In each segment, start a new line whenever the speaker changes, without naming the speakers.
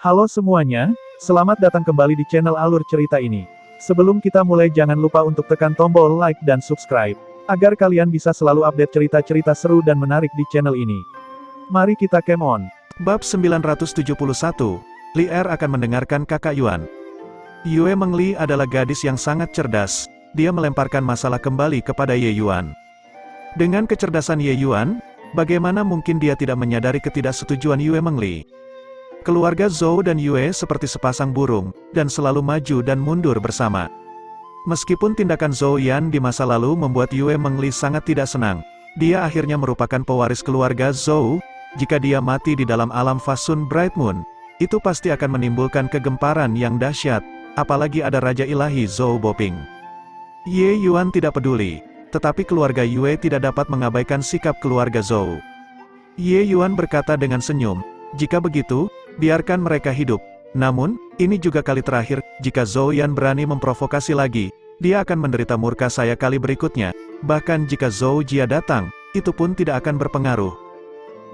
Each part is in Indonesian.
Halo semuanya, selamat datang kembali di channel Alur Cerita ini. Sebelum kita mulai jangan lupa untuk tekan tombol like dan subscribe, agar kalian bisa selalu update cerita-cerita seru dan menarik di channel ini. Mari kita game on.
Bab 971, Li Er akan mendengarkan kakak Yuan. Yue Mengli adalah gadis yang sangat cerdas, dia melemparkan masalah kembali kepada Ye Yuan. Dengan kecerdasan Ye Yuan, bagaimana mungkin dia tidak menyadari ketidaksetujuan Yue Mengli? Keluarga Zhou dan Yue seperti sepasang burung, dan selalu maju dan mundur bersama. Meskipun tindakan Zhou Yan di masa lalu membuat Yue Mengli sangat tidak senang, dia akhirnya merupakan pewaris keluarga Zhou. Jika dia mati di dalam alam Fasun Bright Moon, itu pasti akan menimbulkan kegemparan yang dahsyat, apalagi ada Raja Ilahi Zhou Boping. Ye Yuan tidak peduli, tetapi keluarga Yue tidak dapat mengabaikan sikap keluarga Zhou. Ye Yuan berkata dengan senyum, jika begitu, biarkan mereka hidup. Namun, ini juga kali terakhir, jika Zhou Yan berani memprovokasi lagi, dia akan menderita murka saya kali berikutnya. Bahkan jika Zhou Jia datang, itu pun tidak akan berpengaruh.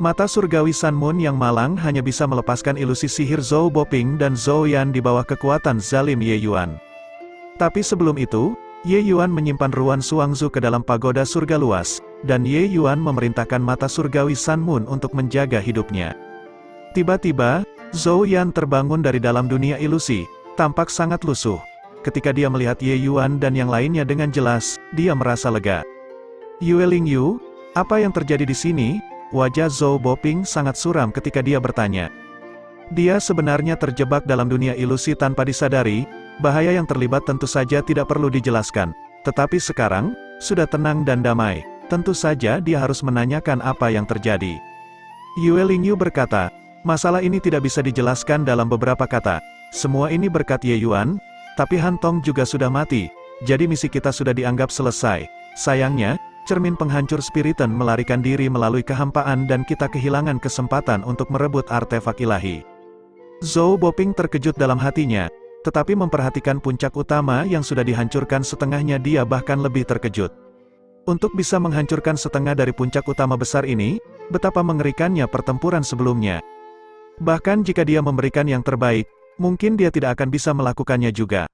Mata surgawi Sun Moon yang malang hanya bisa melepaskan ilusi sihir Zhou Boping dan Zhou Yan di bawah kekuatan zalim Ye Yuan. Tapi sebelum itu, Ye Yuan menyimpan ruan Suangzu ke dalam pagoda surga luas, dan Ye Yuan memerintahkan mata surgawi Sun Moon untuk menjaga hidupnya. Tiba-tiba, Zhou Yan terbangun dari dalam dunia ilusi, tampak sangat lusuh. Ketika dia melihat Ye Yuan dan yang lainnya dengan jelas, dia merasa lega. Yue Lingyu, apa yang terjadi di sini? Wajah Zhou Boping sangat suram ketika dia bertanya. Dia sebenarnya terjebak dalam dunia ilusi tanpa disadari, bahaya yang terlibat tentu saja tidak perlu dijelaskan. Tetapi sekarang, sudah tenang dan damai, tentu saja dia harus menanyakan apa yang terjadi. Yue Lingyu berkata, masalah ini tidak bisa dijelaskan dalam beberapa kata. Semua ini berkat Ye Yuan, tapi Han Tong juga sudah mati, jadi misi kita sudah dianggap selesai. Sayangnya, cermin penghancur spiritan melarikan diri melalui kehampaan dan kita kehilangan kesempatan untuk merebut artefak ilahi. Zhou Boping terkejut dalam hatinya, tetapi memperhatikan puncak utama yang sudah dihancurkan setengahnya dia bahkan lebih terkejut. Untuk bisa menghancurkan setengah dari puncak utama besar ini, betapa mengerikannya pertempuran sebelumnya. Bahkan jika dia memberikan yang terbaik, mungkin dia tidak akan bisa melakukannya juga.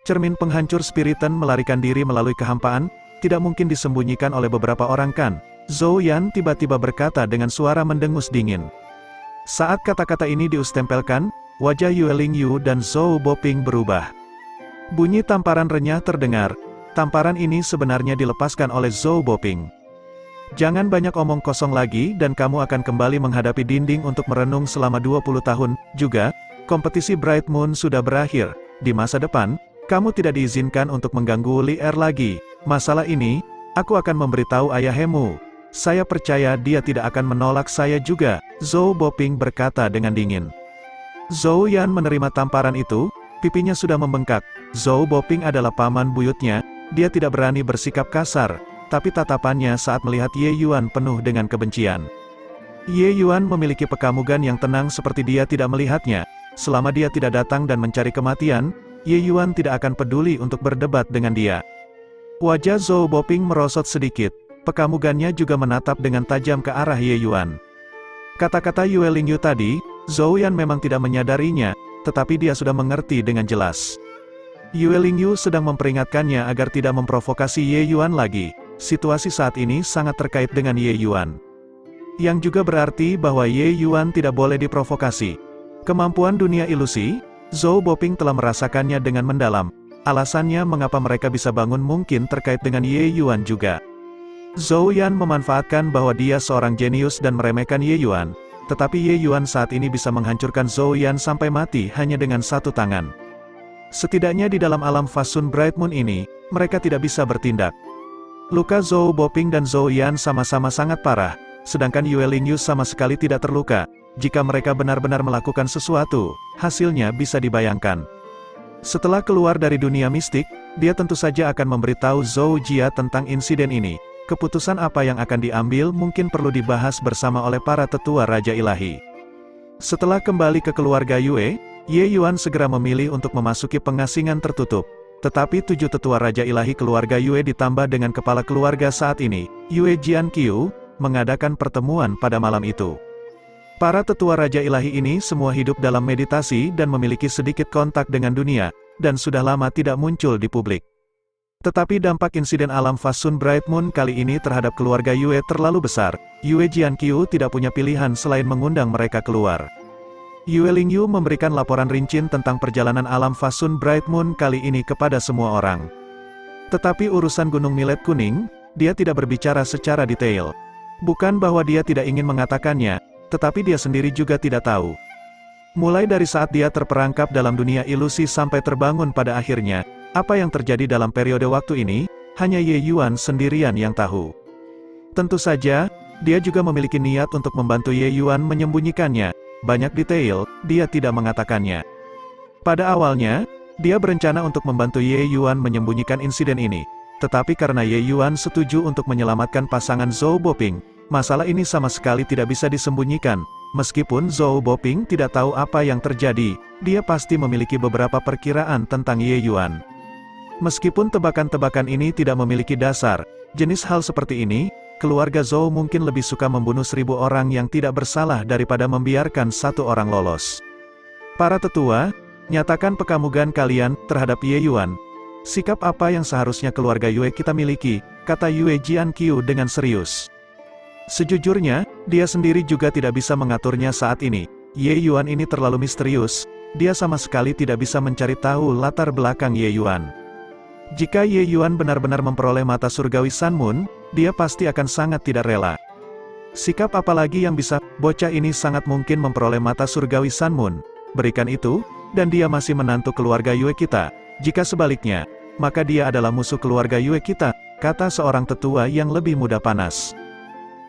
Cermin penghancur spiritan melarikan diri melalui kehampaan, tidak mungkin disembunyikan oleh beberapa orang kan? Zhou Yan tiba-tiba berkata dengan suara mendengus dingin. Saat kata-kata ini diustempelkan, wajah Yue Lingyu dan Zhou Boping berubah. Bunyi tamparan renyah terdengar, tamparan ini sebenarnya dilepaskan oleh Zhou Boping. Jangan banyak omong kosong lagi dan kamu akan kembali menghadapi dinding untuk merenung selama 20 tahun, juga, kompetisi Bright Moon sudah berakhir, di masa depan, kamu tidak diizinkan untuk mengganggu Li Er lagi. Masalah ini, aku akan memberitahu ayahmu. Saya percaya dia tidak akan menolak saya juga, Zhou Boping berkata dengan dingin. Zhou Yan menerima tamparan itu, pipinya sudah membengkak. Zhou Boping adalah paman buyutnya, dia tidak berani bersikap kasar, tapi tatapannya saat melihat Ye Yuan penuh dengan kebencian. Ye Yuan memiliki pekamugan yang tenang seperti dia tidak melihatnya. Selama dia tidak datang dan mencari kematian, Ye Yuan tidak akan peduli untuk berdebat dengan dia. Wajah Zhou Boping merosot sedikit, pekamugannya juga menatap dengan tajam ke arah Ye Yuan. Kata-kata Yue Lingyu tadi, Zhou Yan memang tidak menyadarinya, tetapi dia sudah mengerti dengan jelas. Yue Lingyu sedang memperingatkannya agar tidak memprovokasi Ye Yuan lagi. Situasi saat ini sangat terkait dengan Ye Yuan. Yang juga berarti bahwa Ye Yuan tidak boleh diprovokasi. Kemampuan dunia ilusi, Zhou Boping telah merasakannya dengan mendalam. Alasannya mengapa mereka bisa bangun mungkin terkait dengan Ye Yuan juga. Zhou Yan memanfaatkan bahwa dia seorang jenius dan meremehkan Ye Yuan, tetapi Ye Yuan saat ini bisa menghancurkan Zhou Yan sampai mati hanya dengan satu tangan. Setidaknya di dalam alam Fasun Bright Moon ini, mereka tidak bisa bertindak. Luka Zhou Boping dan Zhou Yan sama-sama sangat parah, sedangkan Yue Lingyu sama sekali tidak terluka. Jika mereka benar-benar melakukan sesuatu, hasilnya bisa dibayangkan. Setelah keluar dari dunia mistik, dia tentu saja akan memberitahu Zhou Jia tentang insiden ini. Keputusan apa yang akan diambil mungkin perlu dibahas bersama oleh para tetua Raja Ilahi. Setelah kembali ke keluarga Yue, Ye Yuan segera memilih untuk memasuki pengasingan tertutup. Tetapi 7 tetua Raja Ilahi keluarga Yue ditambah dengan kepala keluarga saat ini, Yue Jianqiu, mengadakan pertemuan pada malam itu. Para tetua Raja Ilahi ini semua hidup dalam meditasi dan memiliki sedikit kontak dengan dunia, dan sudah lama tidak muncul di publik. Tetapi dampak insiden alam Fasun Bright Moon kali ini terhadap keluarga Yue terlalu besar. Yue Jiankyu tidak punya pilihan selain mengundang mereka keluar. Yue Lingyu memberikan laporan rinci tentang perjalanan alam Fasun Bright Moon kali ini kepada semua orang. Tetapi urusan Gunung Millet Kuning, dia tidak berbicara secara detail. Bukan bahwa dia tidak ingin mengatakannya, tetapi dia sendiri juga tidak tahu. Mulai dari saat dia terperangkap dalam dunia ilusi sampai terbangun pada akhirnya, apa yang terjadi dalam periode waktu ini, hanya Ye Yuan sendirian yang tahu. Tentu saja, dia juga memiliki niat untuk membantu Ye Yuan menyembunyikannya. Banyak detail, dia tidak mengatakannya. Pada awalnya, dia berencana untuk membantu Ye Yuan menyembunyikan insiden ini. Tetapi karena Ye Yuan setuju untuk menyelamatkan pasangan Zhou Boping, masalah ini sama sekali tidak bisa disembunyikan. Meskipun Zhou Boping tidak tahu apa yang terjadi, dia pasti memiliki beberapa perkiraan tentang Ye Yuan. Meskipun tebakan-tebakan ini tidak memiliki dasar, jenis hal seperti ini, keluarga Zhou mungkin lebih suka membunuh 1000 orang yang tidak bersalah daripada membiarkan satu orang lolos. Para tetua, nyatakan pekamugan kalian terhadap Ye Yuan. Sikap apa yang seharusnya keluarga Yue kita miliki, kata Yue Jiankyu dengan serius. Sejujurnya, dia sendiri juga tidak bisa mengaturnya saat ini. Ye Yuan ini terlalu misterius, dia sama sekali tidak bisa mencari tahu latar belakang Ye Yuan. Jika Ye Yuan benar-benar memperoleh mata surgawi Sun Moon, dia pasti akan sangat tidak rela. Sikap apalagi yang bisa, bocah ini sangat mungkin memperoleh mata surgawi Sun Moon. Berikan itu, dan dia masih menantu keluarga Yue kita. Jika sebaliknya, maka dia adalah musuh keluarga Yue kita, kata seorang tetua yang lebih muda panas.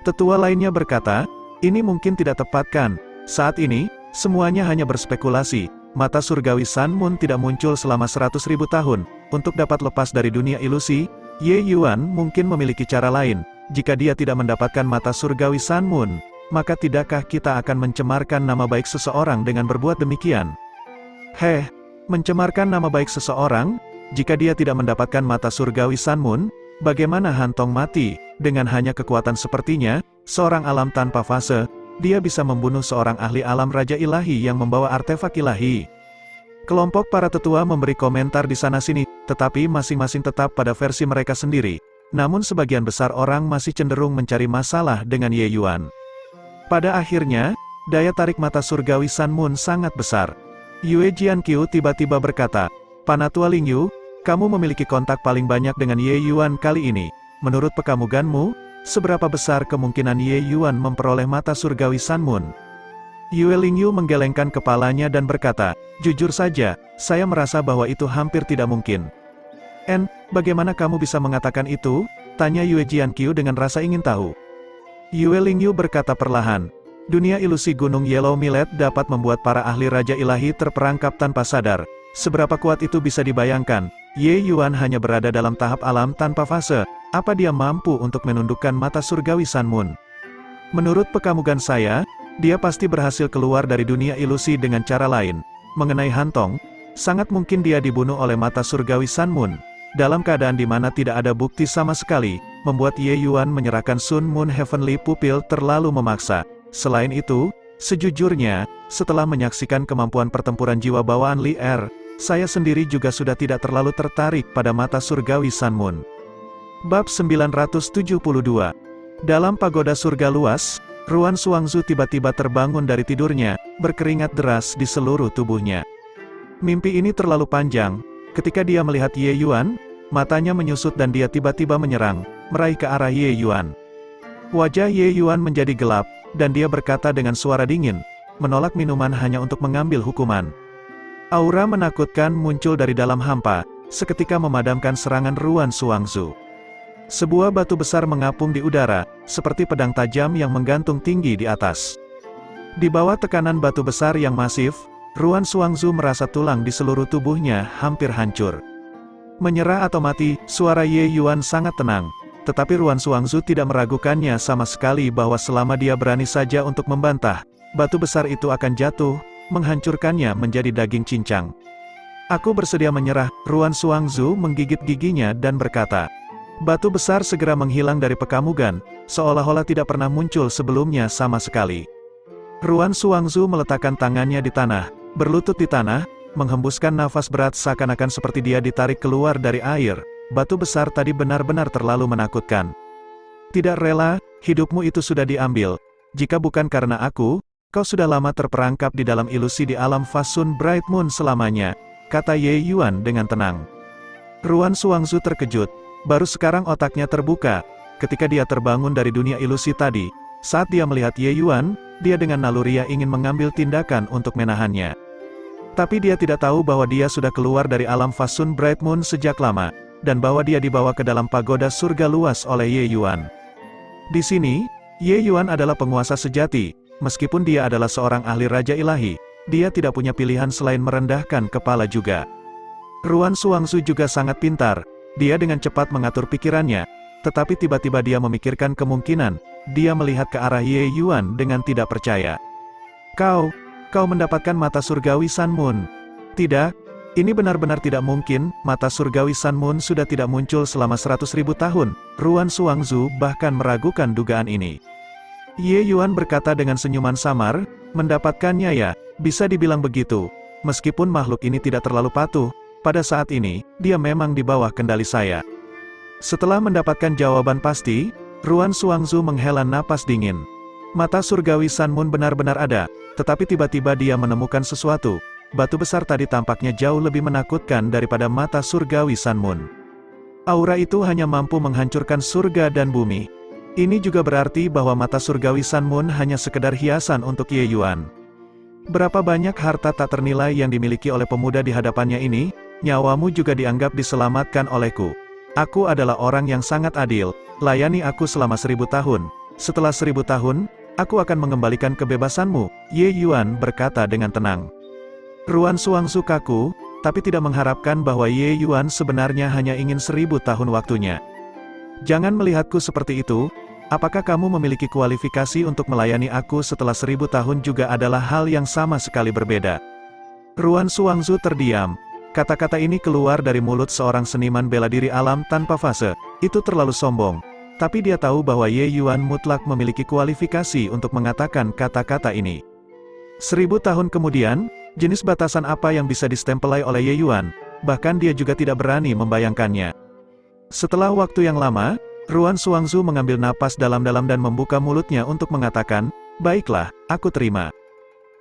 Tetua lainnya berkata, ini mungkin tidak tepat kan? Saat ini, semuanya hanya berspekulasi. Mata surgawi Sun Moon tidak muncul selama 100.000 tahun. Untuk dapat lepas dari dunia ilusi, Ye Yuan mungkin memiliki cara lain. Jika dia tidak mendapatkan mata surgawi Sun Moon, maka tidakkah kita akan mencemarkan nama baik seseorang dengan berbuat demikian? Mencemarkan nama baik seseorang? Jika dia tidak mendapatkan mata surgawi Sun Moon, bagaimana Han Tong mati? Dengan hanya kekuatan sepertinya, seorang alam tanpa fase, dia bisa membunuh seorang ahli alam Raja Ilahi yang membawa artefak ilahi. Kelompok para tetua memberi komentar di sana-sini, tetapi masing-masing tetap pada versi mereka sendiri. Namun sebagian besar orang masih cenderung mencari masalah dengan Ye Yuan. Pada akhirnya, daya tarik mata surgawi Sun Moon sangat besar. Yue Jiankyu tiba-tiba berkata, Panatua Lingyu, kamu memiliki kontak paling banyak dengan Ye Yuan kali ini. Menurut pekamuganmu, seberapa besar kemungkinan Ye Yuan memperoleh mata surgawi Sun Moon? Yue Lingyu menggelengkan kepalanya dan berkata, jujur saja, saya merasa bahwa itu hampir tidak mungkin. Bagaimana kamu bisa mengatakan itu? Tanya Yue Jiankyu dengan rasa ingin tahu. Yue Lingyu berkata perlahan, dunia ilusi Gunung Yellow Millet dapat membuat para ahli Raja Ilahi terperangkap tanpa sadar. Seberapa kuat itu bisa dibayangkan? Ye Yuan hanya berada dalam tahap alam tanpa fase. Apa dia mampu untuk menundukkan mata surgawi Sun Moon? Menurut pekamugan saya, dia pasti berhasil keluar dari dunia ilusi dengan cara lain. Mengenai Han Tong, sangat mungkin dia dibunuh oleh mata surgawi Sun Moon. Dalam keadaan di mana tidak ada bukti sama sekali, membuat Ye Yuan menyerahkan Sun Moon Heavenly Pupil terlalu memaksa. Selain itu, sejujurnya, setelah menyaksikan kemampuan pertempuran jiwa bawaan Li Er, saya sendiri juga sudah tidak terlalu tertarik pada mata surgawi Sun Moon. Bab 972. Dalam pagoda surga luas, Ruan Xuangzu tiba-tiba terbangun dari tidurnya, berkeringat deras di seluruh tubuhnya. Mimpi ini terlalu panjang. Ketika dia melihat Ye Yuan, matanya menyusut dan dia tiba-tiba menyerang, meraih ke arah Ye Yuan. Wajah Ye Yuan menjadi gelap, dan dia berkata dengan suara dingin, menolak minuman hanya untuk mengambil hukuman. Aura menakutkan muncul dari dalam hampa, seketika memadamkan serangan Ruan Xuangzu. Sebuah batu besar mengapung di udara, seperti pedang tajam yang menggantung tinggi di atas. Di bawah tekanan batu besar yang masif, Ruan Xuangzu merasa tulang di seluruh tubuhnya hampir hancur. Menyerah atau mati, suara Ye Yuan sangat tenang. Tetapi Ruan Xuangzu tidak meragukannya sama sekali bahwa selama dia berani saja untuk membantah, batu besar itu akan jatuh, menghancurkannya menjadi daging cincang. Aku bersedia menyerah, Ruan Xuangzu menggigit giginya dan berkata. Batu besar segera menghilang dari pekamugan, seolah-olah tidak pernah muncul sebelumnya sama sekali. Ruan Xuangzu meletakkan tangannya di tanah, berlutut di tanah, menghembuskan nafas berat seakan-akan seperti dia ditarik keluar dari air. Batu besar tadi benar-benar terlalu menakutkan. Tidak rela, hidupmu itu sudah diambil. Jika bukan karena aku, kau sudah lama terperangkap di dalam ilusi di alam Fasun Bright Moon selamanya, kata Ye Yuan dengan tenang. Ruan Xuangzu terkejut, baru sekarang otaknya terbuka, ketika dia terbangun dari dunia ilusi tadi. Saat dia melihat Ye Yuan, dia dengan naluriah ingin mengambil tindakan untuk menahannya. Tapi dia tidak tahu bahwa dia sudah keluar dari alam Fasun Bright Moon sejak lama, dan bahwa dia dibawa ke dalam pagoda surga luas oleh Ye Yuan. Di sini, Ye Yuan adalah penguasa sejati, meskipun dia adalah seorang ahli raja ilahi, dia tidak punya pilihan selain merendahkan kepala juga. Ruan Xuangzu juga sangat pintar, dia dengan cepat mengatur pikirannya, tetapi tiba-tiba dia memikirkan kemungkinan, dia melihat ke arah Ye Yuan dengan tidak percaya. Kau mendapatkan mata surgawi Sun Moon. Tidak, ini benar-benar tidak mungkin, mata surgawi Sun Moon sudah tidak muncul selama 100.000 tahun, Ruan Xuangzu bahkan meragukan dugaan ini. Ye Yuan berkata dengan senyuman samar, mendapatkannya ya, bisa dibilang begitu, meskipun makhluk ini tidak terlalu patuh, pada saat ini, dia memang di bawah kendali saya. Setelah mendapatkan jawaban pasti, Ruan Xuangzu menghela napas dingin. Mata surgawi Sun Moon benar-benar ada, tetapi tiba-tiba dia menemukan sesuatu. Batu besar tadi tampaknya jauh lebih menakutkan daripada mata surgawi Sun Moon. Aura itu hanya mampu menghancurkan surga dan bumi. Ini juga berarti bahwa mata surgawi Sun Moon hanya sekedar hiasan untuk Ye Yuan. Berapa banyak harta tak ternilai yang dimiliki oleh pemuda di hadapannya ini, nyawamu juga dianggap diselamatkan olehku. Aku adalah orang yang sangat adil, layani aku selama 1000 tahun. Setelah 1000 tahun, aku akan mengembalikan kebebasanmu, Ye Yuan berkata dengan tenang. Ruan Xuangzu kaku, tapi tidak mengharapkan bahwa Ye Yuan sebenarnya hanya ingin 1000 tahun waktunya. Jangan melihatku seperti itu, apakah kamu memiliki kualifikasi untuk melayani aku setelah 1000 tahun juga adalah hal yang sama sekali berbeda. Ruan Xuangzu terdiam, kata-kata ini keluar dari mulut seorang seniman bela diri alam tanpa fase, itu terlalu sombong. Tapi dia tahu bahwa Ye Yuan mutlak memiliki kualifikasi untuk mengatakan kata-kata ini. 1000 tahun kemudian, jenis batasan apa yang bisa distempelai oleh Ye Yuan, bahkan dia juga tidak berani membayangkannya. Setelah waktu yang lama, Ruan Xuangzu mengambil napas dalam-dalam dan membuka mulutnya untuk mengatakan, baiklah, aku terima.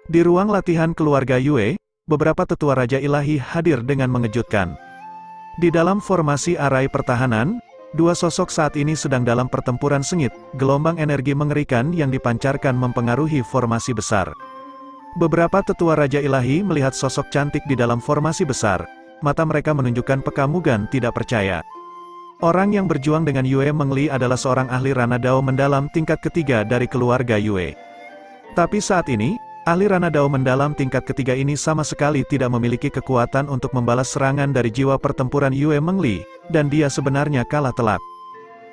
Di ruang latihan keluarga Yue, beberapa tetua Raja Ilahi hadir dengan mengejutkan. Di dalam formasi arai pertahanan, dua sosok saat ini sedang dalam pertempuran sengit, gelombang energi mengerikan yang dipancarkan mempengaruhi formasi besar. Beberapa tetua Raja Ilahi melihat sosok cantik di dalam formasi besar, mata mereka menunjukkan pekamugan tidak percaya. Orang yang berjuang dengan Yue Mengli adalah seorang ahli Rana Dao mendalam tingkat ketiga dari keluarga Yue. Tapi saat ini, ahli Rana Dao mendalam tingkat ketiga ini sama sekali tidak memiliki kekuatan untuk membalas serangan dari jiwa pertempuran Yue Mengli, dan dia sebenarnya kalah telak.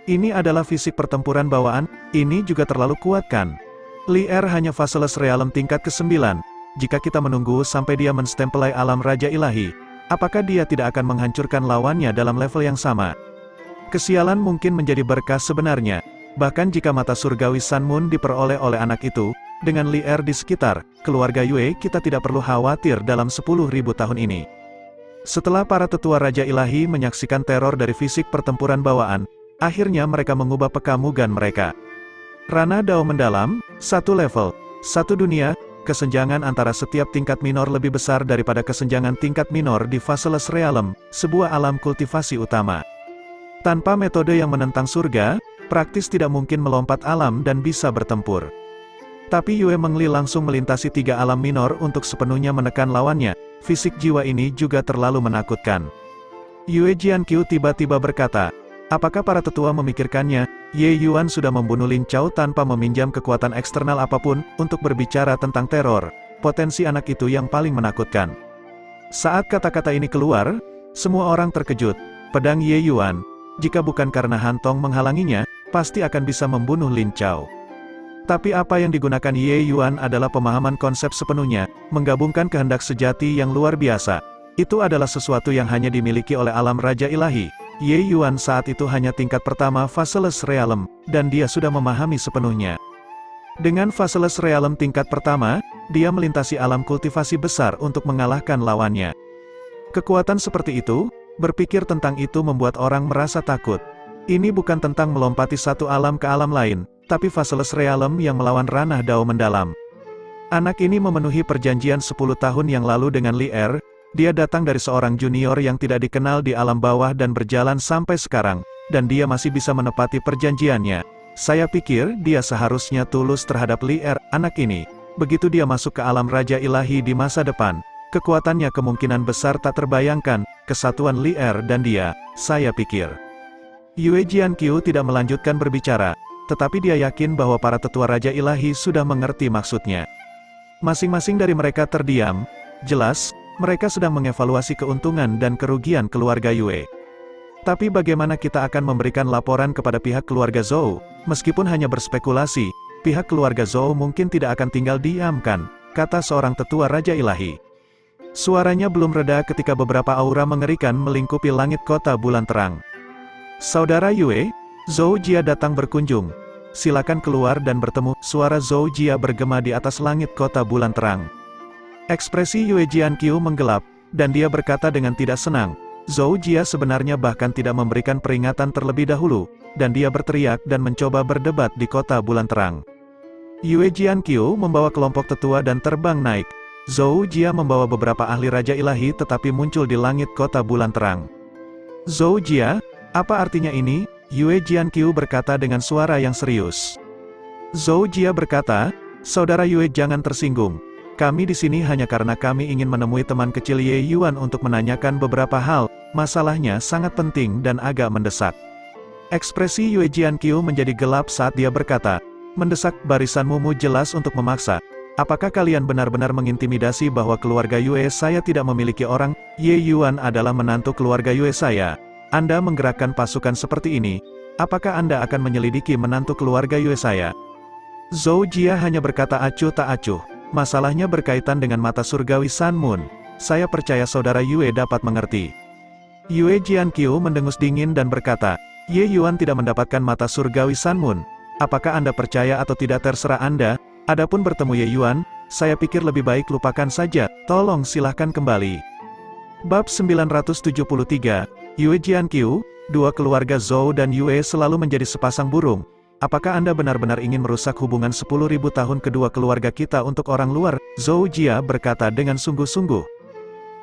Ini adalah fisik pertempuran bawaan, ini juga terlalu kuat kan? Li Er hanya Faceless Realm tingkat ke-9, jika kita menunggu sampai dia menstempelai alam Raja Ilahi, apakah dia tidak akan menghancurkan lawannya dalam level yang sama? Kesialan mungkin menjadi berkah sebenarnya, bahkan jika mata surgawi Sun Moon diperoleh oleh anak itu, dengan Li Er di sekitar, keluarga Yue kita tidak perlu khawatir dalam 10.000 tahun ini. Setelah para tetua Raja Ilahi menyaksikan teror dari fisik pertempuran bawaan, akhirnya mereka mengubah pekamugan mereka. Rana Dao mendalam, satu level, satu dunia, kesenjangan antara setiap tingkat minor lebih besar daripada kesenjangan tingkat minor di Faceless Realm, sebuah alam kultivasi utama. Tanpa metode yang menentang surga, praktis tidak mungkin melompat alam dan bisa bertempur. Tapi Yue Mengli langsung melintasi 3 alam minor untuk sepenuhnya menekan lawannya, fisik jiwa ini juga terlalu menakutkan. Yue Jianqiu tiba-tiba berkata, apakah para tetua memikirkannya, Ye Yuan sudah membunuh Lin Chao tanpa meminjam kekuatan eksternal apapun, untuk berbicara tentang teror, potensi anak itu yang paling menakutkan. Saat kata-kata ini keluar, semua orang terkejut, pedang Ye Yuan, jika bukan karena Hantong menghalanginya, pasti akan bisa membunuh Lin Chao. Tapi apa yang digunakan Ye Yuan adalah pemahaman konsep sepenuhnya, menggabungkan kehendak sejati yang luar biasa. Itu adalah sesuatu yang hanya dimiliki oleh alam Raja Ilahi. Ye Yuan saat itu hanya tingkat pertama Faceless Realm, dan dia sudah memahami sepenuhnya. Dengan Faceless Realm tingkat pertama, dia melintasi alam kultivasi besar untuk mengalahkan lawannya. Kekuatan seperti itu, berpikir tentang itu membuat orang merasa takut. Ini bukan tentang melompati satu alam ke alam lain, tapi Faceless Realm yang melawan ranah Dao mendalam. Anak ini memenuhi perjanjian 10 tahun yang lalu dengan Lier. Dia datang dari seorang junior yang tidak dikenal di alam bawah dan berjalan sampai sekarang, dan dia masih bisa menepati perjanjiannya. Saya pikir dia seharusnya tulus terhadap Lier, anak ini. Begitu dia masuk ke alam Raja Ilahi di masa depan, kekuatannya kemungkinan besar tak terbayangkan, kesatuan Lier dan dia, saya pikir. Yue Jiankyu tidak melanjutkan berbicara, tetapi dia yakin bahwa para tetua Raja Ilahi sudah mengerti maksudnya. Masing-masing dari mereka terdiam, jelas, mereka sedang mengevaluasi keuntungan dan kerugian keluarga Yue. Tapi bagaimana kita akan memberikan laporan kepada pihak keluarga Zhou? Meskipun hanya berspekulasi, pihak keluarga Zhou mungkin tidak akan tinggal diam kan, kata seorang tetua Raja Ilahi. Suaranya belum reda ketika beberapa aura mengerikan melingkupi langit kota bulan terang. Saudara Yue, Zhou Jia datang berkunjung. Silakan keluar dan bertemu. Suara Zhou Jia bergema di atas langit kota bulan terang. Ekspresi Yue Jiankyu menggelap, dan dia berkata dengan tidak senang, Zhou Jia sebenarnya bahkan tidak memberikan peringatan terlebih dahulu, dan dia berteriak dan mencoba berdebat di kota bulan terang. Yue Jiankyu membawa kelompok tetua dan terbang naik. Zhou Jia membawa beberapa ahli Raja Ilahi tetapi muncul di langit kota bulan terang. Zhou Jia, apa artinya ini? Yue Jiankyu berkata dengan suara yang serius. Zhou Jia berkata, Saudara Yue jangan tersinggung. Kami di sini hanya karena kami ingin menemui teman kecil Ye Yuan untuk menanyakan beberapa hal, masalahnya sangat penting dan agak mendesak. Ekspresi Yue Jiankyu menjadi gelap saat dia berkata, mendesak barisanmu jelas untuk memaksa. Apakah kalian benar-benar mengintimidasi bahwa keluarga Yue saya tidak memiliki orang? Ye Yuan adalah menantu keluarga Yue saya. Anda menggerakkan pasukan seperti ini, apakah Anda akan menyelidiki menantu keluarga Yue saya? Zhou Jia hanya berkata acuh tak acuh. Masalahnya berkaitan dengan mata surgawi Sun Moon. Saya percaya saudara Yue dapat mengerti. Yue Jiankyu mendengus dingin dan berkata, Ye Yuan tidak mendapatkan mata surgawi Sun Moon. Apakah Anda percaya atau tidak terserah Anda? Adapun bertemu Ye Yuan, saya pikir lebih baik lupakan saja, tolong silahkan kembali. Bab 973, Yue Jiankyu, dua keluarga Zhou dan Yue selalu menjadi sepasang burung. Apakah Anda benar-benar ingin merusak hubungan 10.000 tahun kedua keluarga kita untuk orang luar? Zhou Jia berkata dengan sungguh-sungguh.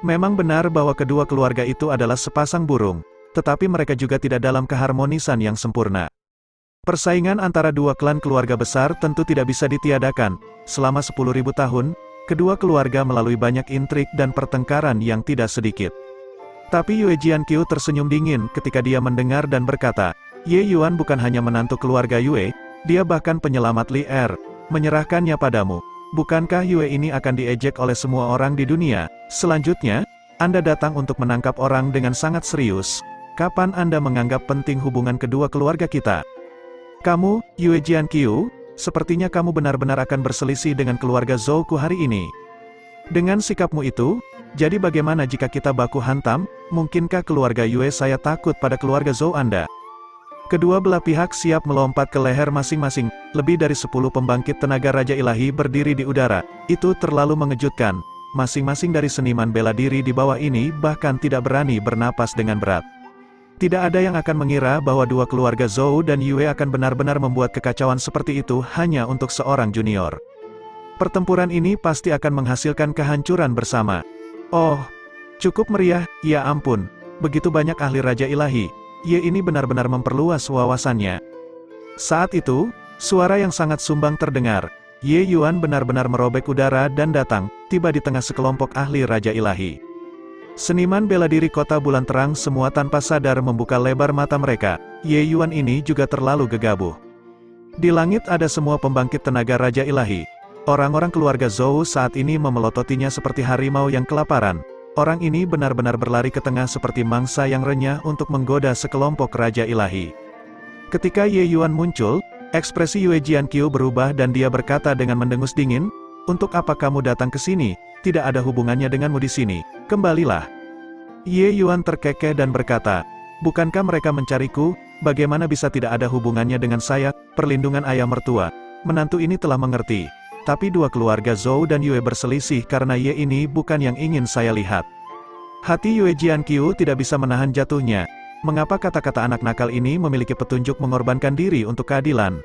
Memang benar bahwa kedua keluarga itu adalah sepasang burung, tetapi mereka juga tidak dalam keharmonisan yang sempurna. Persaingan antara dua klan keluarga besar tentu tidak bisa ditiadakan. Selama 10.000 tahun, kedua keluarga melalui banyak intrik dan pertengkaran yang tidak sedikit. Tapi Yue Jiankyu tersenyum dingin ketika dia mendengar dan berkata, Ye Yuan bukan hanya menantu keluarga Yue, dia bahkan penyelamat Lier, menyerahkannya padamu. Bukankah Yue ini akan diejek oleh semua orang di dunia? Selanjutnya, Anda datang untuk menangkap orang dengan sangat serius. Kapan Anda menganggap penting hubungan kedua keluarga kita? Kamu, Yue Jiankyu, sepertinya kamu benar-benar akan berselisih dengan keluarga Zhouku hari ini. Dengan sikapmu itu, jadi bagaimana jika kita baku hantam? Mungkinkah keluarga Yue saya takut pada keluarga Zhou Anda? Kedua belah pihak siap melompat ke leher masing-masing. Lebih dari 10 pembangkit tenaga Raja Ilahi berdiri di udara. Itu terlalu mengejutkan. Masing-masing dari seniman bela diri di bawah ini bahkan tidak berani bernapas dengan berat. Tidak ada yang akan mengira bahwa dua keluarga Zhou dan Yue akan benar-benar membuat kekacauan seperti itu hanya untuk seorang junior. Pertempuran ini pasti akan menghasilkan kehancuran bersama. Oh, cukup meriah, ya ampun. Begitu banyak ahli Raja Ilahi. Ye ini benar-benar memperluas wawasannya. Saat itu, suara yang sangat sumbang terdengar. Ye Yuan benar-benar merobek udara dan datang, tiba di tengah sekelompok ahli Raja Ilahi. Seniman bela diri kota bulan terang semua tanpa sadar membuka lebar mata mereka. Ye Yuan ini juga terlalu gegabah. Di langit ada semua pembangkit tenaga Raja Ilahi. Orang-orang keluarga Zhou saat ini memelototinya seperti harimau yang kelaparan. Orang ini benar-benar berlari ke tengah seperti mangsa yang renyah untuk menggoda sekelompok Raja Ilahi. Ketika Ye Yuan muncul, ekspresi Yue Jiankyu berubah dan dia berkata dengan mendengus dingin, untuk apa kamu datang ke sini? Tidak ada hubungannya denganmu di sini, kembalilah. Ye Yuan terkekeh dan berkata, bukankah mereka mencariku? Bagaimana bisa tidak ada hubungannya dengan saya? Perlindungan ayah mertua. Menantu ini telah mengerti. Tapi dua keluarga Zhou dan Yue berselisih karena Ye ini bukan yang ingin saya lihat. Hati Yue Jianqiu tidak bisa menahan jatuhnya. Mengapa kata-kata anak nakal ini memiliki petunjuk mengorbankan diri untuk keadilan?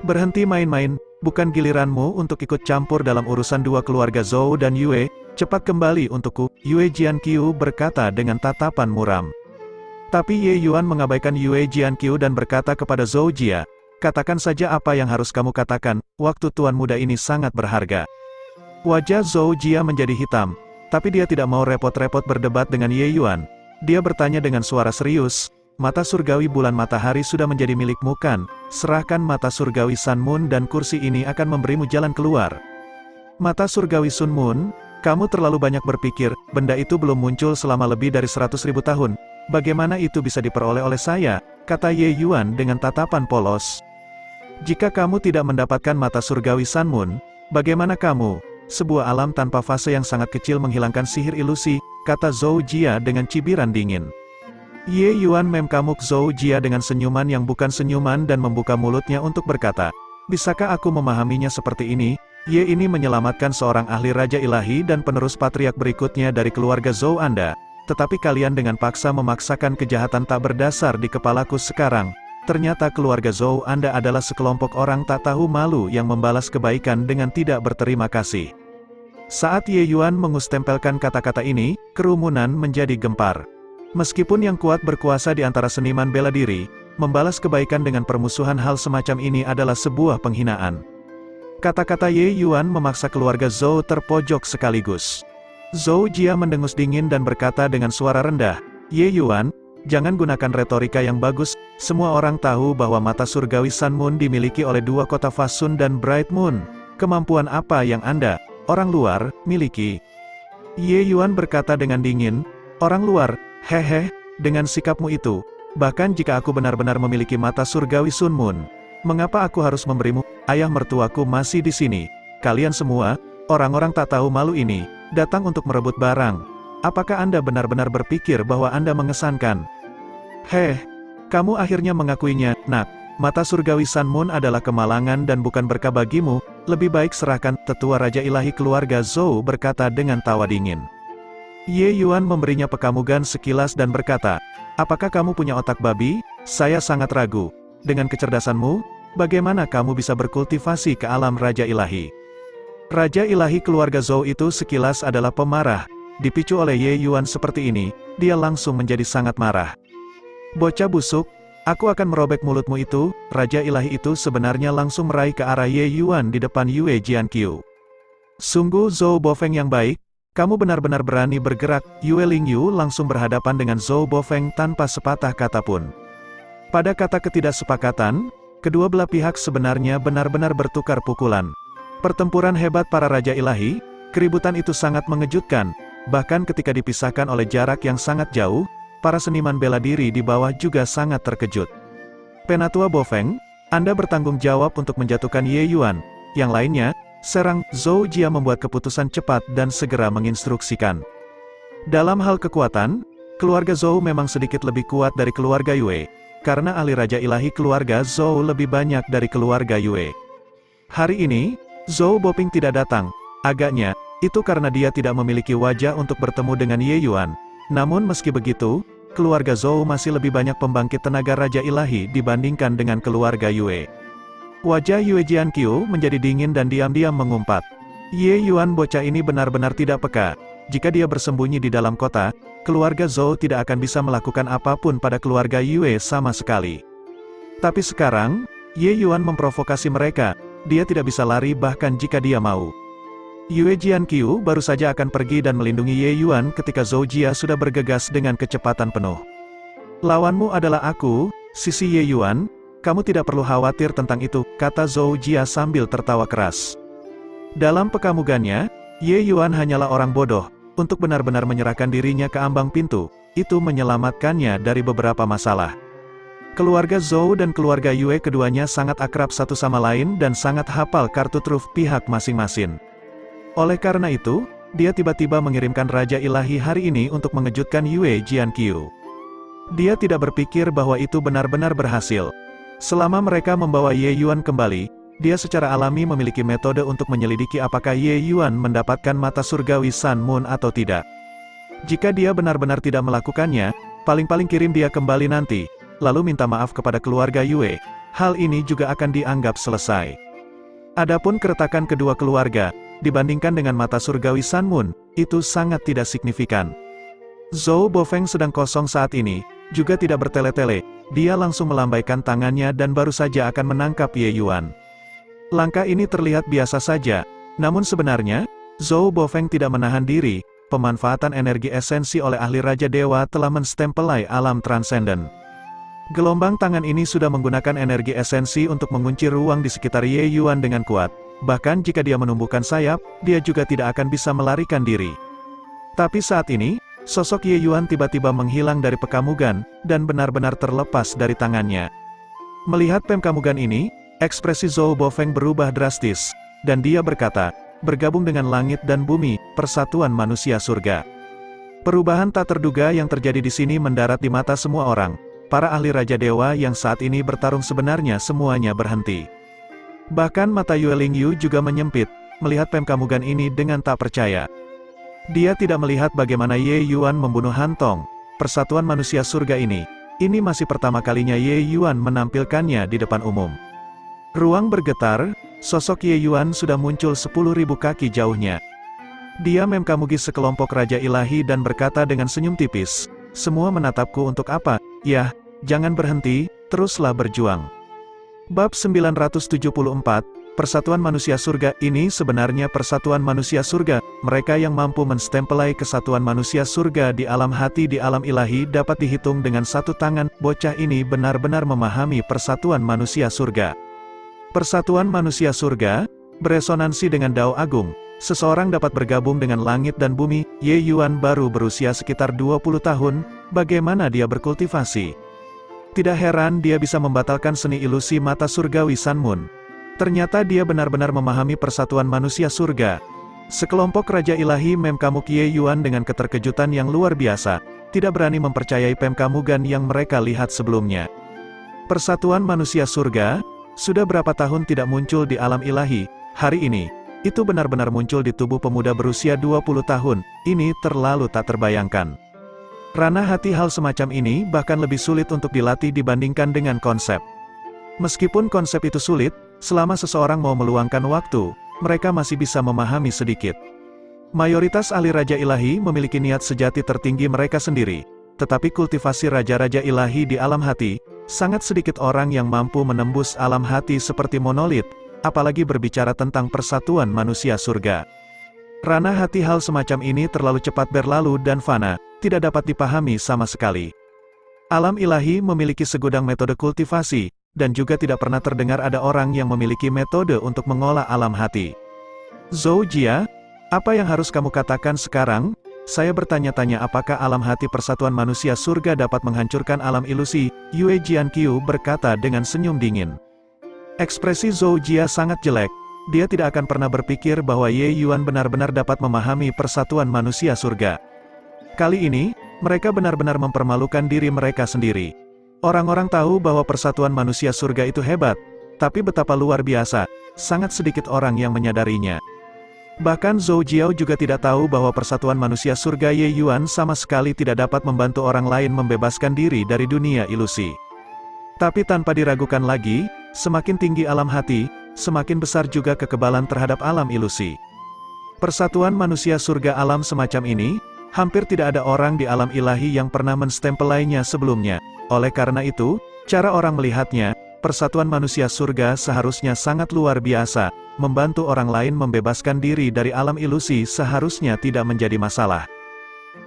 Berhenti main-main, bukan giliranmu untuk ikut campur dalam urusan dua keluarga Zhou dan Yue, cepat kembali untukku, Yue Jianqiu berkata dengan tatapan muram. Tapi Ye Yuan mengabaikan Yue Jianqiu dan berkata kepada Zhou Jia, katakan saja apa yang harus kamu katakan, waktu tuan muda ini sangat berharga. Wajah Zhou Jia menjadi hitam, tapi dia tidak mau repot-repot berdebat dengan Ye Yuan. Dia bertanya dengan suara serius, mata surgawi bulan matahari sudah menjadi milikmu kan? Serahkan mata surgawi Sun Moon dan kursi ini akan memberimu jalan keluar. Mata surgawi Sun Moon, kamu terlalu banyak berpikir, benda itu belum muncul selama lebih dari 100.000 tahun. Bagaimana itu bisa diperoleh oleh saya? Kata Ye Yuan dengan tatapan polos. Jika kamu tidak mendapatkan mata surgawi Sun Moon, bagaimana kamu? Sebuah alam tanpa fase yang sangat kecil menghilangkan sihir ilusi, kata Zhou Jia dengan cibiran dingin. Ye Yuan memkamuk Zhou Jia dengan senyuman yang bukan senyuman dan membuka mulutnya untuk berkata, bisakah aku memahaminya seperti ini? Ye ini menyelamatkan seorang ahli Raja Ilahi dan penerus patriark berikutnya dari keluarga Zhou Anda, tetapi kalian dengan paksa memaksakan kejahatan tak berdasar di kepalaku sekarang. Ternyata keluarga Zhou Anda adalah sekelompok orang tak tahu malu yang membalas kebaikan dengan tidak berterima kasih. Saat Ye Yuan mengustempelkan kata-kata ini, kerumunan menjadi gempar. Meskipun yang kuat berkuasa di antara seniman bela diri, membalas kebaikan dengan permusuhan hal semacam ini adalah sebuah penghinaan. Kata-kata Ye Yuan memaksa keluarga Zhou terpojok sekaligus. Zhou Jia mendengus dingin dan berkata dengan suara rendah, Ye Yuan, jangan gunakan retorika yang bagus, semua orang tahu bahwa mata surgawi Sun Moon dimiliki oleh dua kota Fasun dan Bright Moon. Kemampuan apa yang Anda, orang luar, miliki? Ye Yuan berkata dengan dingin, orang luar, hehe, dengan sikapmu itu, bahkan jika aku benar-benar memiliki mata surgawi Sun Moon, mengapa aku harus memberimu? Ayah mertuaku masih di sini. Kalian semua, orang-orang tak tahu malu ini, datang untuk merebut barang. Apakah Anda benar-benar berpikir bahwa Anda mengesankan? Heh, kamu akhirnya mengakuinya, nak. Mata surgawi Sun Moon adalah kemalangan dan bukan berkah bagimu, lebih baik serahkan. Tetua Raja Ilahi keluarga Zhou berkata dengan tawa dingin. Ye Yuan memberinya pekamugan sekilas dan berkata, apakah kamu punya otak babi? Saya sangat ragu. Dengan kecerdasanmu, bagaimana kamu bisa berkultivasi ke alam Raja Ilahi? Raja Ilahi keluarga Zhou itu sekilas adalah pemarah. Dipicu oleh Ye Yuan seperti ini, dia langsung menjadi sangat marah. Bocah busuk, aku akan merobek mulutmu itu. Raja Ilahi itu sebenarnya langsung meraih ke arah Ye Yuan di depan Yue Jianqiu. Sungguh Zhou Bofeng yang baik, kamu benar-benar berani bergerak. Yue Lingyu langsung berhadapan dengan Zhou Bofeng tanpa sepatah kata pun. Pada kata ketidaksepakatan, kedua belah pihak sebenarnya benar-benar bertukar pukulan. Pertempuran hebat para Raja Ilahi, keributan itu sangat mengejutkan, bahkan ketika dipisahkan oleh jarak yang sangat jauh, para seniman bela diri di bawah juga sangat terkejut. Penatua Bofeng, Anda bertanggung jawab untuk menjatuhkan Ye Yuan. Yang lainnya, serang. Zhou Jia membuat keputusan cepat dan segera menginstruksikan. Dalam hal kekuatan, keluarga Zhou memang sedikit lebih kuat dari keluarga Yue, karena ahli Raja Ilahi keluarga Zhou lebih banyak dari keluarga Yue. Hari ini, Zhou Boping tidak datang. Agaknya, itu karena dia tidak memiliki wajah untuk bertemu dengan Ye Yuan. Namun meski begitu, keluarga Zhou masih lebih banyak pembangkit tenaga Raja Ilahi dibandingkan dengan keluarga Yue. Wajah Yue Jianqiu menjadi dingin dan diam-diam mengumpat. Ye Yuan bocah ini benar-benar tidak peka. Jika dia bersembunyi di dalam kota, keluarga Zhou tidak akan bisa melakukan apapun pada keluarga Yue sama sekali. Tapi sekarang, Ye Yuan memprovokasi mereka. Dia tidak bisa lari bahkan jika dia mau. Yue Jianqiu baru saja akan pergi dan melindungi Ye Yuan ketika Zhou Jia sudah bergegas dengan kecepatan penuh. Lawanmu adalah aku, sisi Ye Yuan, kamu tidak perlu khawatir tentang itu, kata Zhou Jia sambil tertawa keras. Dalam pekamugannya, Ye Yuan hanyalah orang bodoh. Untuk benar-benar menyerahkan dirinya ke ambang pintu, itu menyelamatkannya dari beberapa masalah. Keluarga Zhou dan keluarga Yue keduanya sangat akrab satu sama lain dan sangat hafal kartu truf pihak masing-masing. Oleh karena itu, dia tiba-tiba mengirimkan Raja Ilahi hari ini untuk mengejutkan Yue Jianqiu. Dia tidak berpikir bahwa itu benar-benar berhasil. Selama mereka membawa Ye Yuan kembali, dia secara alami memiliki metode untuk menyelidiki apakah Ye Yuan mendapatkan mata surgawi Sun Moon atau tidak. Jika dia benar-benar tidak melakukannya, paling-paling kirim dia kembali nanti, lalu minta maaf kepada keluarga Yue. Hal ini juga akan dianggap selesai. Adapun keretakan kedua keluarga, dibandingkan dengan mata surgawi Sun Moon, itu sangat tidak signifikan. Zhou Bofeng sedang kosong saat ini, juga tidak bertele-tele, dia langsung melambaikan tangannya dan baru saja akan menangkap Ye Yuan. Langkah ini terlihat biasa saja, namun sebenarnya, Zhou Bofeng tidak menahan diri, pemanfaatan energi esensi oleh ahli Raja Dewa telah menstempelai alam transenden. Gelombang tangan ini sudah menggunakan energi esensi untuk mengunci ruang di sekitar Ye Yuan dengan kuat, bahkan jika dia menumbuhkan sayap, dia juga tidak akan bisa melarikan diri. Tapi saat ini, sosok Ye Yuan tiba-tiba menghilang dari Pekamugan, dan benar-benar terlepas dari tangannya. Melihat Pekamugan ini, ekspresi Zhou Bofeng berubah drastis, dan dia berkata, bergabung dengan langit dan bumi, persatuan manusia surga. Perubahan tak terduga yang terjadi di sini mendarat di mata semua orang. Para ahli Raja Dewa yang saat ini bertarung sebenarnya semuanya berhenti. Bahkan mata Yue Lingyu juga menyempit, melihat Pekamugan ini dengan tak percaya. Dia tidak melihat bagaimana Ye Yuan membunuh Hantong, persatuan manusia surga ini. Ini masih pertama kalinya Ye Yuan menampilkannya di depan umum. Ruang bergetar, sosok Ye Yuan sudah muncul 10.000 kaki jauhnya. Dia memkamugi sekelompok Raja Ilahi dan berkata dengan senyum tipis, semua menatapku untuk apa? Yah, jangan berhenti, teruslah berjuang. Bab 974, Persatuan Manusia Surga. Ini sebenarnya persatuan manusia surga. Mereka yang mampu menstempelai kesatuan manusia surga di alam hati di alam ilahi dapat dihitung dengan satu tangan. Bocah ini benar-benar memahami persatuan manusia surga. Persatuan manusia surga beresonansi dengan Dao Agung. Seseorang dapat bergabung dengan langit dan bumi. Ye Yuan baru berusia sekitar 20 tahun, bagaimana dia berkultivasi? Tidak heran dia bisa membatalkan seni ilusi mata surgawi Sun Moon. Ternyata dia benar-benar memahami persatuan manusia surga. Sekelompok Raja Ilahi memkamuk Ye Yuan dengan keterkejutan yang luar biasa, tidak berani mempercayai Pekamugan yang mereka lihat sebelumnya. Persatuan manusia surga sudah berapa tahun tidak muncul di alam ilahi, hari ini, itu benar-benar muncul di tubuh pemuda berusia 20 tahun, ini terlalu tak terbayangkan. Ranah hati hal semacam ini bahkan lebih sulit untuk dilatih dibandingkan dengan konsep. Meskipun konsep itu sulit, selama seseorang mau meluangkan waktu, mereka masih bisa memahami sedikit. Mayoritas ahli Raja Ilahi memiliki niat sejati tertinggi mereka sendiri, tetapi kultivasi Raja-Raja Ilahi di alam hati, sangat sedikit orang yang mampu menembus alam hati seperti monolit, apalagi berbicara tentang persatuan manusia surga. Ranah hati hal semacam ini terlalu cepat berlalu dan fana, tidak dapat dipahami sama sekali. Alam ilahi memiliki segudang metode kultivasi, dan juga tidak pernah terdengar ada orang yang memiliki metode untuk mengolah alam hati. Zhou Jia, apa yang harus kamu katakan sekarang? Saya bertanya-tanya apakah alam hati persatuan manusia surga dapat menghancurkan alam ilusi, Yue Jianqiu berkata dengan senyum dingin. Ekspresi Zhou Jia sangat jelek, dia tidak akan pernah berpikir bahwa Ye Yuan benar-benar dapat memahami persatuan manusia surga. Kali ini, mereka benar-benar mempermalukan diri mereka sendiri. Orang-orang tahu bahwa persatuan manusia surga itu hebat, tapi betapa luar biasa, sangat sedikit orang yang menyadarinya. Bahkan Zhou Jiao juga tidak tahu bahwa persatuan manusia surga Ye Yuan sama sekali tidak dapat membantu orang lain membebaskan diri dari dunia ilusi. Tapi tanpa diragukan lagi, semakin tinggi alam hati, semakin besar juga kekebalan terhadap alam ilusi. Persatuan manusia surga alam semacam ini, hampir tidak ada orang di alam ilahi yang pernah menstempelainya sebelumnya. Oleh karena itu, cara orang melihatnya, persatuan manusia surga seharusnya sangat luar biasa. Membantu orang lain membebaskan diri dari alam ilusi seharusnya tidak menjadi masalah.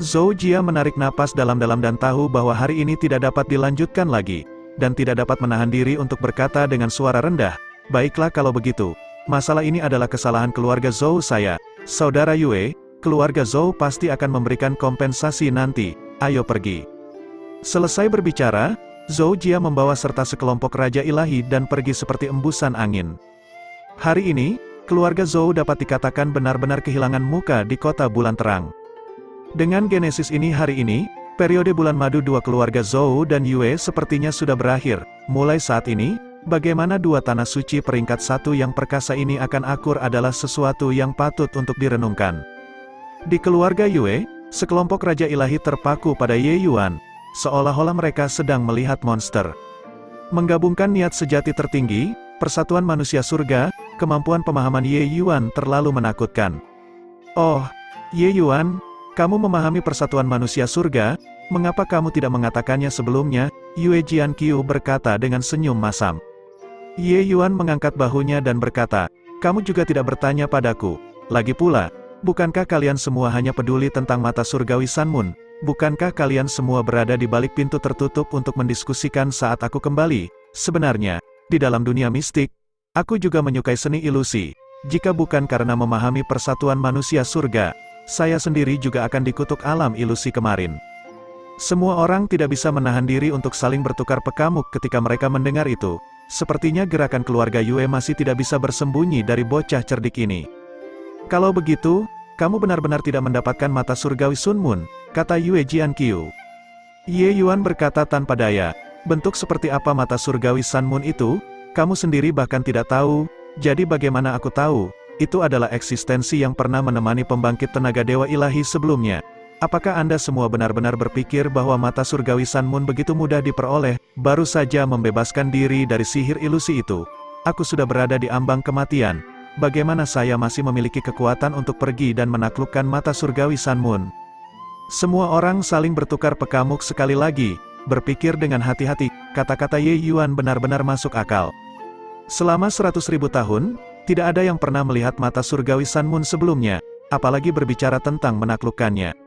Zhou Jia menarik napas dalam-dalam dan tahu bahwa hari ini tidak dapat dilanjutkan lagi, dan tidak dapat menahan diri untuk berkata dengan suara rendah, baiklah kalau begitu, masalah ini adalah kesalahan keluarga Zhou saya, saudara Yue, keluarga Zhou pasti akan memberikan kompensasi nanti, ayo pergi. Selesai berbicara, Zhou Jia membawa serta sekelompok Raja Ilahi dan pergi seperti embusan angin. Hari ini, keluarga Zhou dapat dikatakan benar-benar kehilangan muka di kota bulan terang. Dengan genesis ini hari ini, periode bulan madu dua keluarga Zhou dan Yue sepertinya sudah berakhir. Mulai saat ini, Bagaimana dua tanah suci peringkat satu yang perkasa ini akan akur adalah sesuatu yang patut untuk direnungkan. Di keluarga Yue, sekelompok Raja Ilahi terpaku pada Ye Yuan, seolah-olah mereka sedang melihat monster. Menggabungkan niat sejati tertinggi, persatuan manusia surga, kemampuan pemahaman Ye Yuan terlalu menakutkan. Oh, Ye Yuan, kamu memahami persatuan manusia surga, mengapa kamu tidak mengatakannya sebelumnya? Yue Jianqiu berkata dengan senyum masam. Ye Yuan mengangkat bahunya dan berkata, kamu juga tidak bertanya padaku. Lagi pula, bukankah kalian semua hanya peduli tentang mata surgawi Sun Moon? Bukankah kalian semua berada di balik pintu tertutup untuk mendiskusikan saat aku kembali? Sebenarnya, di dalam dunia mistik, aku juga menyukai seni ilusi. Jika bukan karena memahami persatuan manusia surga, saya sendiri juga akan dikutuk alam ilusi kemarin. Semua orang tidak bisa menahan diri untuk saling bertukar pekamuk ketika mereka mendengar itu. Sepertinya gerakan keluarga Yue masih tidak bisa bersembunyi dari bocah cerdik ini. Kalau begitu, kamu benar-benar tidak mendapatkan mata surgawi Sun Moon, kata Yue Jianqiu. Ye Yuan berkata tanpa daya, bentuk seperti apa mata surgawi Sun Moon itu, kamu sendiri bahkan tidak tahu, jadi bagaimana aku tahu, itu adalah eksistensi yang pernah menemani pembangkit tenaga dewa ilahi sebelumnya. Apakah Anda semua benar-benar berpikir bahwa mata surgawi Sun Moon begitu mudah diperoleh, baru saja membebaskan diri dari sihir ilusi itu? Aku sudah berada di ambang kematian. Bagaimana saya masih memiliki kekuatan untuk pergi dan menaklukkan mata surgawi Sun Moon? Semua orang saling bertukar pekamuk sekali lagi, berpikir dengan hati-hati, kata-kata Ye Yuan benar-benar masuk akal. Selama 100.000 tahun, tidak ada yang pernah melihat mata surgawi Sun Moon sebelumnya, apalagi berbicara tentang menaklukkannya.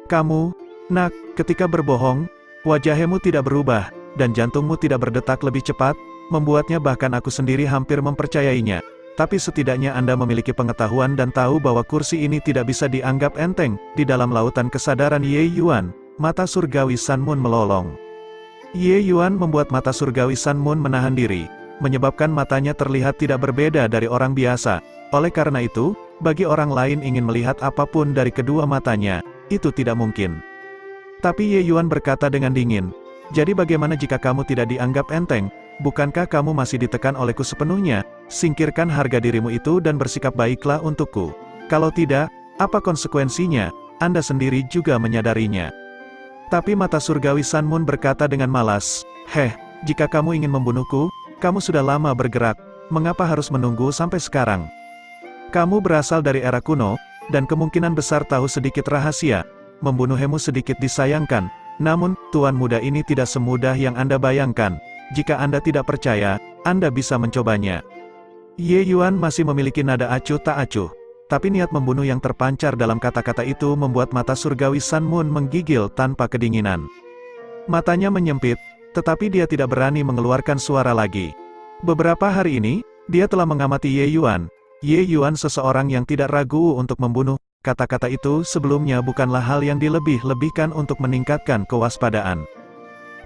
Kamu, nak, ketika berbohong, wajahmu tidak berubah, dan jantungmu tidak berdetak lebih cepat, membuatnya bahkan aku sendiri hampir mempercayainya. Tapi setidaknya Anda memiliki pengetahuan dan tahu bahwa kursi ini tidak bisa dianggap enteng. Di dalam lautan kesadaran Ye Yuan, mata surgawi Sun Moon melolong. Ye Yuan membuat mata surgawi Sun Moon menahan diri, menyebabkan matanya terlihat tidak berbeda dari orang biasa. Oleh karena itu, bagi orang lain ingin melihat apapun dari kedua matanya, itu tidak mungkin. Tapi Ye Yuan berkata dengan dingin, jadi bagaimana jika kamu tidak dianggap enteng? Bukankah kamu masih ditekan olehku sepenuhnya? Singkirkan harga dirimu itu dan bersikap baiklah untukku. Kalau tidak, apa konsekuensinya? Anda sendiri juga menyadarinya. Tapi mata surgawi Sun Moon berkata dengan malas, jika kamu ingin membunuhku, kamu sudah lama bergerak, mengapa harus menunggu sampai sekarang? Kamu berasal dari era kuno, dan kemungkinan besar tahu sedikit rahasia. Membunuhmu sedikit disayangkan, namun, tuan muda ini tidak semudah yang Anda bayangkan. Jika Anda tidak percaya, Anda bisa mencobanya. Ye Yuan masih memiliki nada acuh tak acuh, tapi niat membunuh yang terpancar dalam kata-kata itu membuat mata surgawi Sun Moon menggigil tanpa kedinginan. Matanya menyempit, tetapi dia tidak berani mengeluarkan suara lagi. Beberapa hari ini, dia telah mengamati Ye Yuan. Ye Yuan seseorang yang tidak ragu untuk membunuh. Kata-kata itu sebelumnya bukanlah hal yang dilebih-lebihkan untuk meningkatkan kewaspadaan.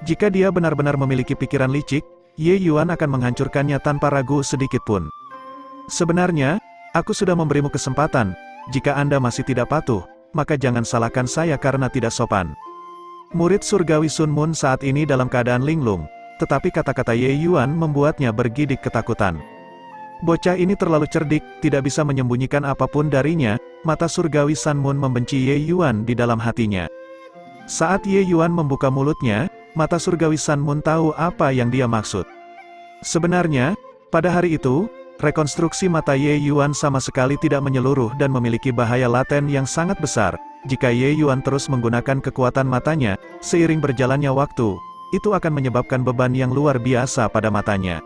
Jika dia benar-benar memiliki pikiran licik, Ye Yuan akan menghancurkannya tanpa ragu sedikit pun. Sebenarnya, aku sudah memberimu kesempatan. Jika Anda masih tidak patuh, maka jangan salahkan saya karena tidak sopan. Murid surgawi Sun Moon saat ini dalam keadaan linglung, tetapi kata-kata Ye Yuan membuatnya bergidik ketakutan. Bocah ini terlalu cerdik, tidak bisa menyembunyikan apapun darinya. Mata surgawi Sun Moon membenci Ye Yuan di dalam hatinya. Saat Ye Yuan membuka mulutnya, mata surgawi Sun Moon tahu apa yang dia maksud. Sebenarnya, pada hari itu, rekonstruksi mata Ye Yuan sama sekali tidak menyeluruh dan memiliki bahaya laten yang sangat besar. Jika Ye Yuan terus menggunakan kekuatan matanya, seiring berjalannya waktu, itu akan menyebabkan beban yang luar biasa pada matanya.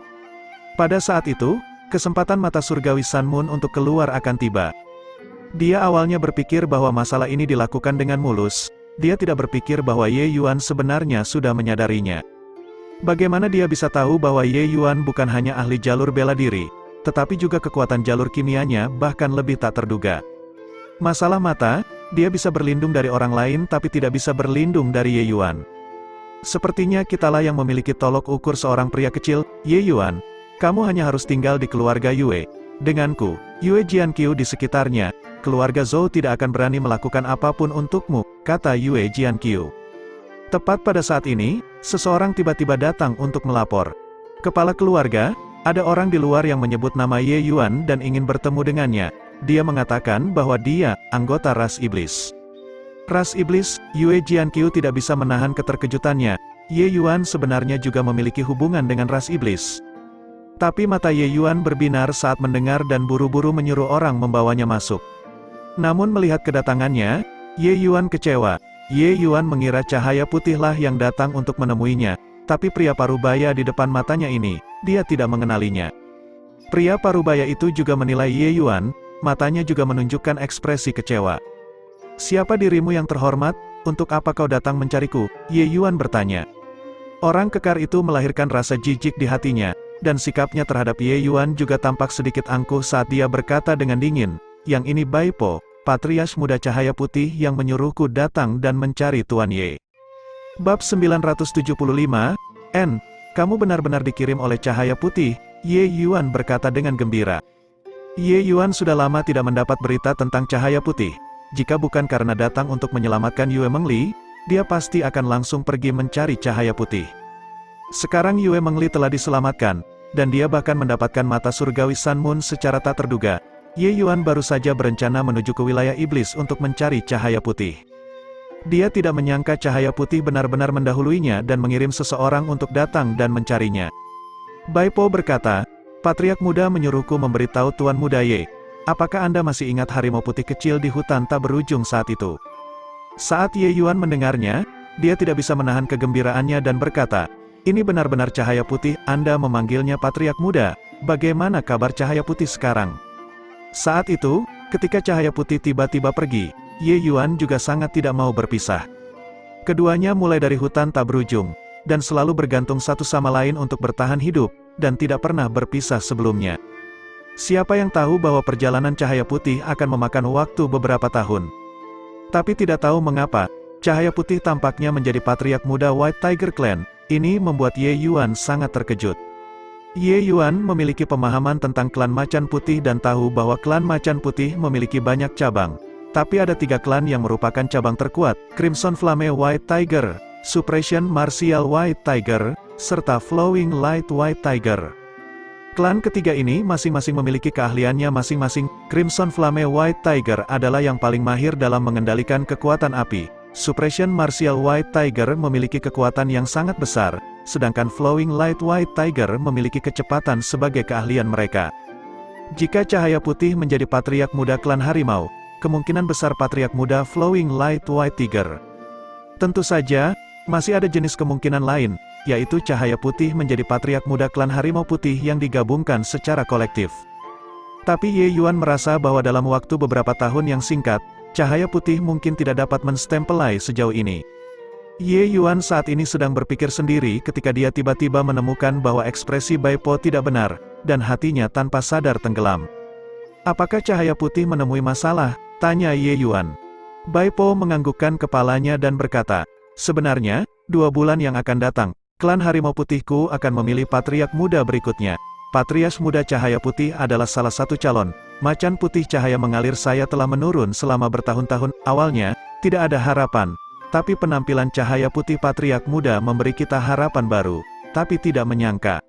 Pada saat itu, kesempatan mata surgawi Sun Moon untuk keluar akan tiba. Dia awalnya berpikir bahwa masalah ini dilakukan dengan mulus. Dia tidak berpikir bahwa Ye Yuan sebenarnya sudah menyadarinya. Bagaimana dia bisa tahu bahwa Ye Yuan bukan hanya ahli jalur bela diri, tetapi juga kekuatan jalur kimianya bahkan lebih tak terduga. Masalah mata, dia bisa berlindung dari orang lain tapi tidak bisa berlindung dari Ye Yuan. Sepertinya kitalah yang memiliki tolok ukur seorang pria kecil. Ye Yuan, kamu hanya harus tinggal di keluarga Yue. Denganku, Yue Jianqiu di sekitarnya, keluarga Zhou tidak akan berani melakukan apapun untukmu, kata Yue Jianqiu. Tepat pada saat ini, seseorang tiba-tiba datang untuk melapor. Kepala keluarga, ada orang di luar yang menyebut nama Ye Yuan dan ingin bertemu dengannya. Dia mengatakan bahwa dia anggota ras iblis. Ras iblis, Yue Jianqiu tidak bisa menahan keterkejutannya. Ye Yuan sebenarnya juga memiliki hubungan dengan ras iblis. Tapi mata Ye Yuan berbinar saat mendengar dan buru-buru menyuruh orang membawanya masuk. Namun melihat kedatangannya, Ye Yuan kecewa. Ye Yuan mengira cahaya putihlah yang datang untuk menemuinya. Tapi pria parubaya di depan matanya ini, dia tidak mengenalinya. Pria parubaya itu juga menilai Ye Yuan, matanya juga menunjukkan ekspresi kecewa. "Siapa dirimu yang terhormat? Untuk apa kau datang mencariku?" Ye Yuan bertanya. Orang kekar itu melahirkan rasa jijik di hatinya, dan sikapnya terhadap Ye Yuan juga tampak sedikit angkuh saat dia berkata dengan dingin, "Yang ini Bai Po, patriark muda cahaya putih yang menyuruhku datang dan mencari Tuan Ye." Bab 975, N. Kamu benar-benar dikirim oleh cahaya putih, Ye Yuan berkata dengan gembira. Ye Yuan sudah lama tidak mendapat berita tentang cahaya putih. Jika bukan karena datang untuk menyelamatkan Yue Mengli, dia pasti akan langsung pergi mencari cahaya putih. Sekarang Yue Mengli telah diselamatkan, dan dia bahkan mendapatkan mata surgawi Sun Moon secara tak terduga. Ye Yuan baru saja berencana menuju ke wilayah iblis untuk mencari cahaya putih. Dia tidak menyangka cahaya putih benar-benar mendahuluinya dan mengirim seseorang untuk datang dan mencarinya. Bai Po berkata, "Patriark muda menyuruhku memberitahu Tuan Muda Ye. Apakah Anda masih ingat harimau putih kecil di hutan tak berujung saat itu?" Saat Ye Yuan mendengarnya, dia tidak bisa menahan kegembiraannya dan berkata, "Ini benar-benar cahaya putih, Anda memanggilnya Patriark muda. Bagaimana kabar cahaya putih sekarang?" Saat itu, ketika cahaya putih tiba-tiba pergi, Ye Yuan juga sangat tidak mau berpisah. Keduanya mulai dari hutan tak berujung, dan selalu bergantung satu sama lain untuk bertahan hidup, dan tidak pernah berpisah sebelumnya. Siapa yang tahu bahwa perjalanan cahaya putih akan memakan waktu beberapa tahun. Tapi tidak tahu mengapa, cahaya putih tampaknya menjadi patriark muda White Tiger Clan. Ini membuat Ye Yuan sangat terkejut. Ye Yuan memiliki pemahaman tentang klan macan putih dan tahu bahwa klan macan putih memiliki banyak cabang. Tapi ada 3 klan yang merupakan cabang terkuat, Crimson Flame White Tiger, Suppression Martial White Tiger, serta Flowing Light White Tiger. Klan ketiga ini masing-masing memiliki keahliannya masing-masing. Crimson Flame White Tiger adalah yang paling mahir dalam mengendalikan kekuatan api. Suppression Martial White Tiger memiliki kekuatan yang sangat besar, sedangkan Flowing Light White Tiger memiliki kecepatan sebagai keahlian mereka. Jika cahaya putih menjadi patriark muda klan harimau, kemungkinan besar patriark muda Flowing Light White Tiger. Tentu saja, masih ada jenis kemungkinan lain, yaitu cahaya putih menjadi patriark muda klan harimau putih yang digabungkan secara kolektif. Tapi Ye Yuan merasa bahwa dalam waktu beberapa tahun yang singkat, cahaya putih mungkin tidak dapat menstempelai sejauh ini. Ye Yuan saat ini sedang berpikir sendiri ketika dia tiba-tiba menemukan bahwa ekspresi Bai Po tidak benar, dan hatinya tanpa sadar tenggelam. "Apakah cahaya putih menemui masalah?" tanya Ye Yuan. Bai Po menganggukkan kepalanya dan berkata, "Sebenarnya, 2 bulan yang akan datang, klan harimau putihku akan memilih patriark muda berikutnya. Patriark muda cahaya putih adalah salah satu calon. Macan putih cahaya mengalir saya telah menurun selama bertahun-tahun. Awalnya, tidak ada harapan. Tapi penampilan cahaya putih patriark muda memberi kita harapan baru. Tapi tidak menyangka